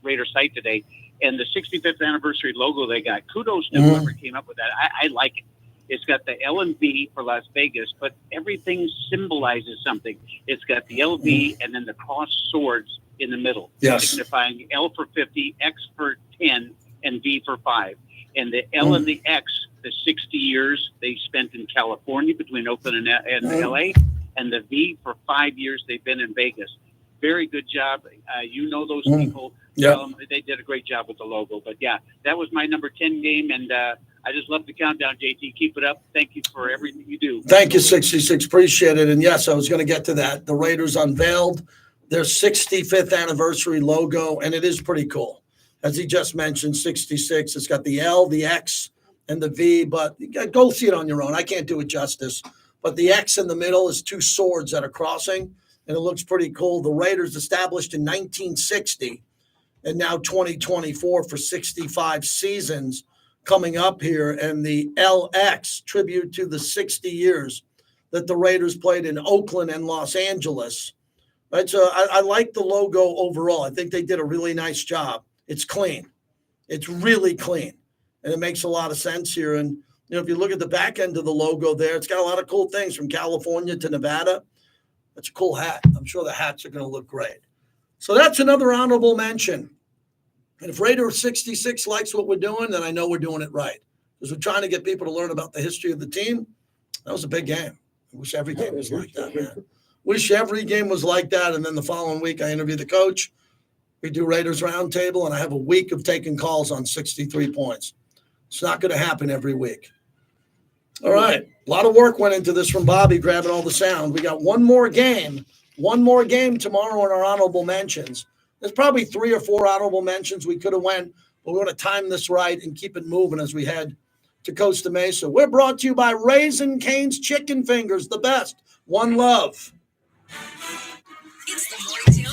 Raider site today, and the 65th anniversary logo they got. Kudos to whoever came up with that. I like it. It's got the L and V for Las Vegas, but everything symbolizes something. It's got the LV and then the crossed swords in the middle, signifying L for 50, X for 10, and V for 5. And the L and the X, the 60 years they spent in California between Oakland and LA, and the V for 5 years they've been in Vegas. Very good job. Those people. They did a great job with the logo. But, yeah, that was my number 10 game, and I just love the countdown, JT. Keep it up. Thank you for everything you do. Thank you, 66. Appreciate it. And, yes, I was going to get to that. The Raiders unveiled their 65th anniversary logo, and it is pretty cool. As he just mentioned, 66. It's got the L, the X, and the V. But go see it on your own. I can't do it justice. But the X in the middle is 2 swords that are crossing, and it looks pretty cool. The Raiders established in 1960 and now 2024 for 65 seasons coming up here. And the LX, tribute to the 60 years that the Raiders played in Oakland and Los Angeles. Right, so I like the logo overall. I think they did a really nice job. It's clean. It's really clean. And it makes a lot of sense here. And, if you look at the back end of the logo there, it's got a lot of cool things from California to Nevada. That's a cool hat. I'm sure the hats are going to look great. So that's another honorable mention. And if Raider 66 likes what we're doing, then I know we're doing it right. Because we're trying to get people to learn about the history of the team. That was a big game. I wish every game was like that, man. Wish every game was like that. And then the following week, I interview the coach. We do Raiders Roundtable, and I have a week of taking calls on 63 points. It's not going to happen every week. All right. A lot of work went into this from Bobby, grabbing all the sound. We got one more game tomorrow in our honorable mentions. There's probably 3 or 4 honorable mentions we could have went, but we want to time this right and keep it moving as we head to Costa Mesa. We're brought to you by Raising Cane's Chicken Fingers, the best. One love. It's the morning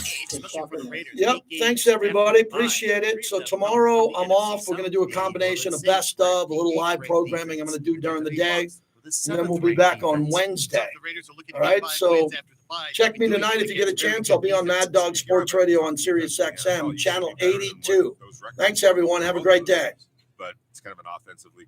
tailgate. Yep. Thanks, everybody. Appreciate it. So tomorrow I'm off. We're going to do a combination of best of, a little live programming I'm going to do during the day. And then we'll be back on Wednesday. All right. So check me tonight if you get a chance. I'll be on Mad Dog Sports Radio on Sirius XM, channel 82. Thanks, everyone. Have a great day. But it's kind of an offensively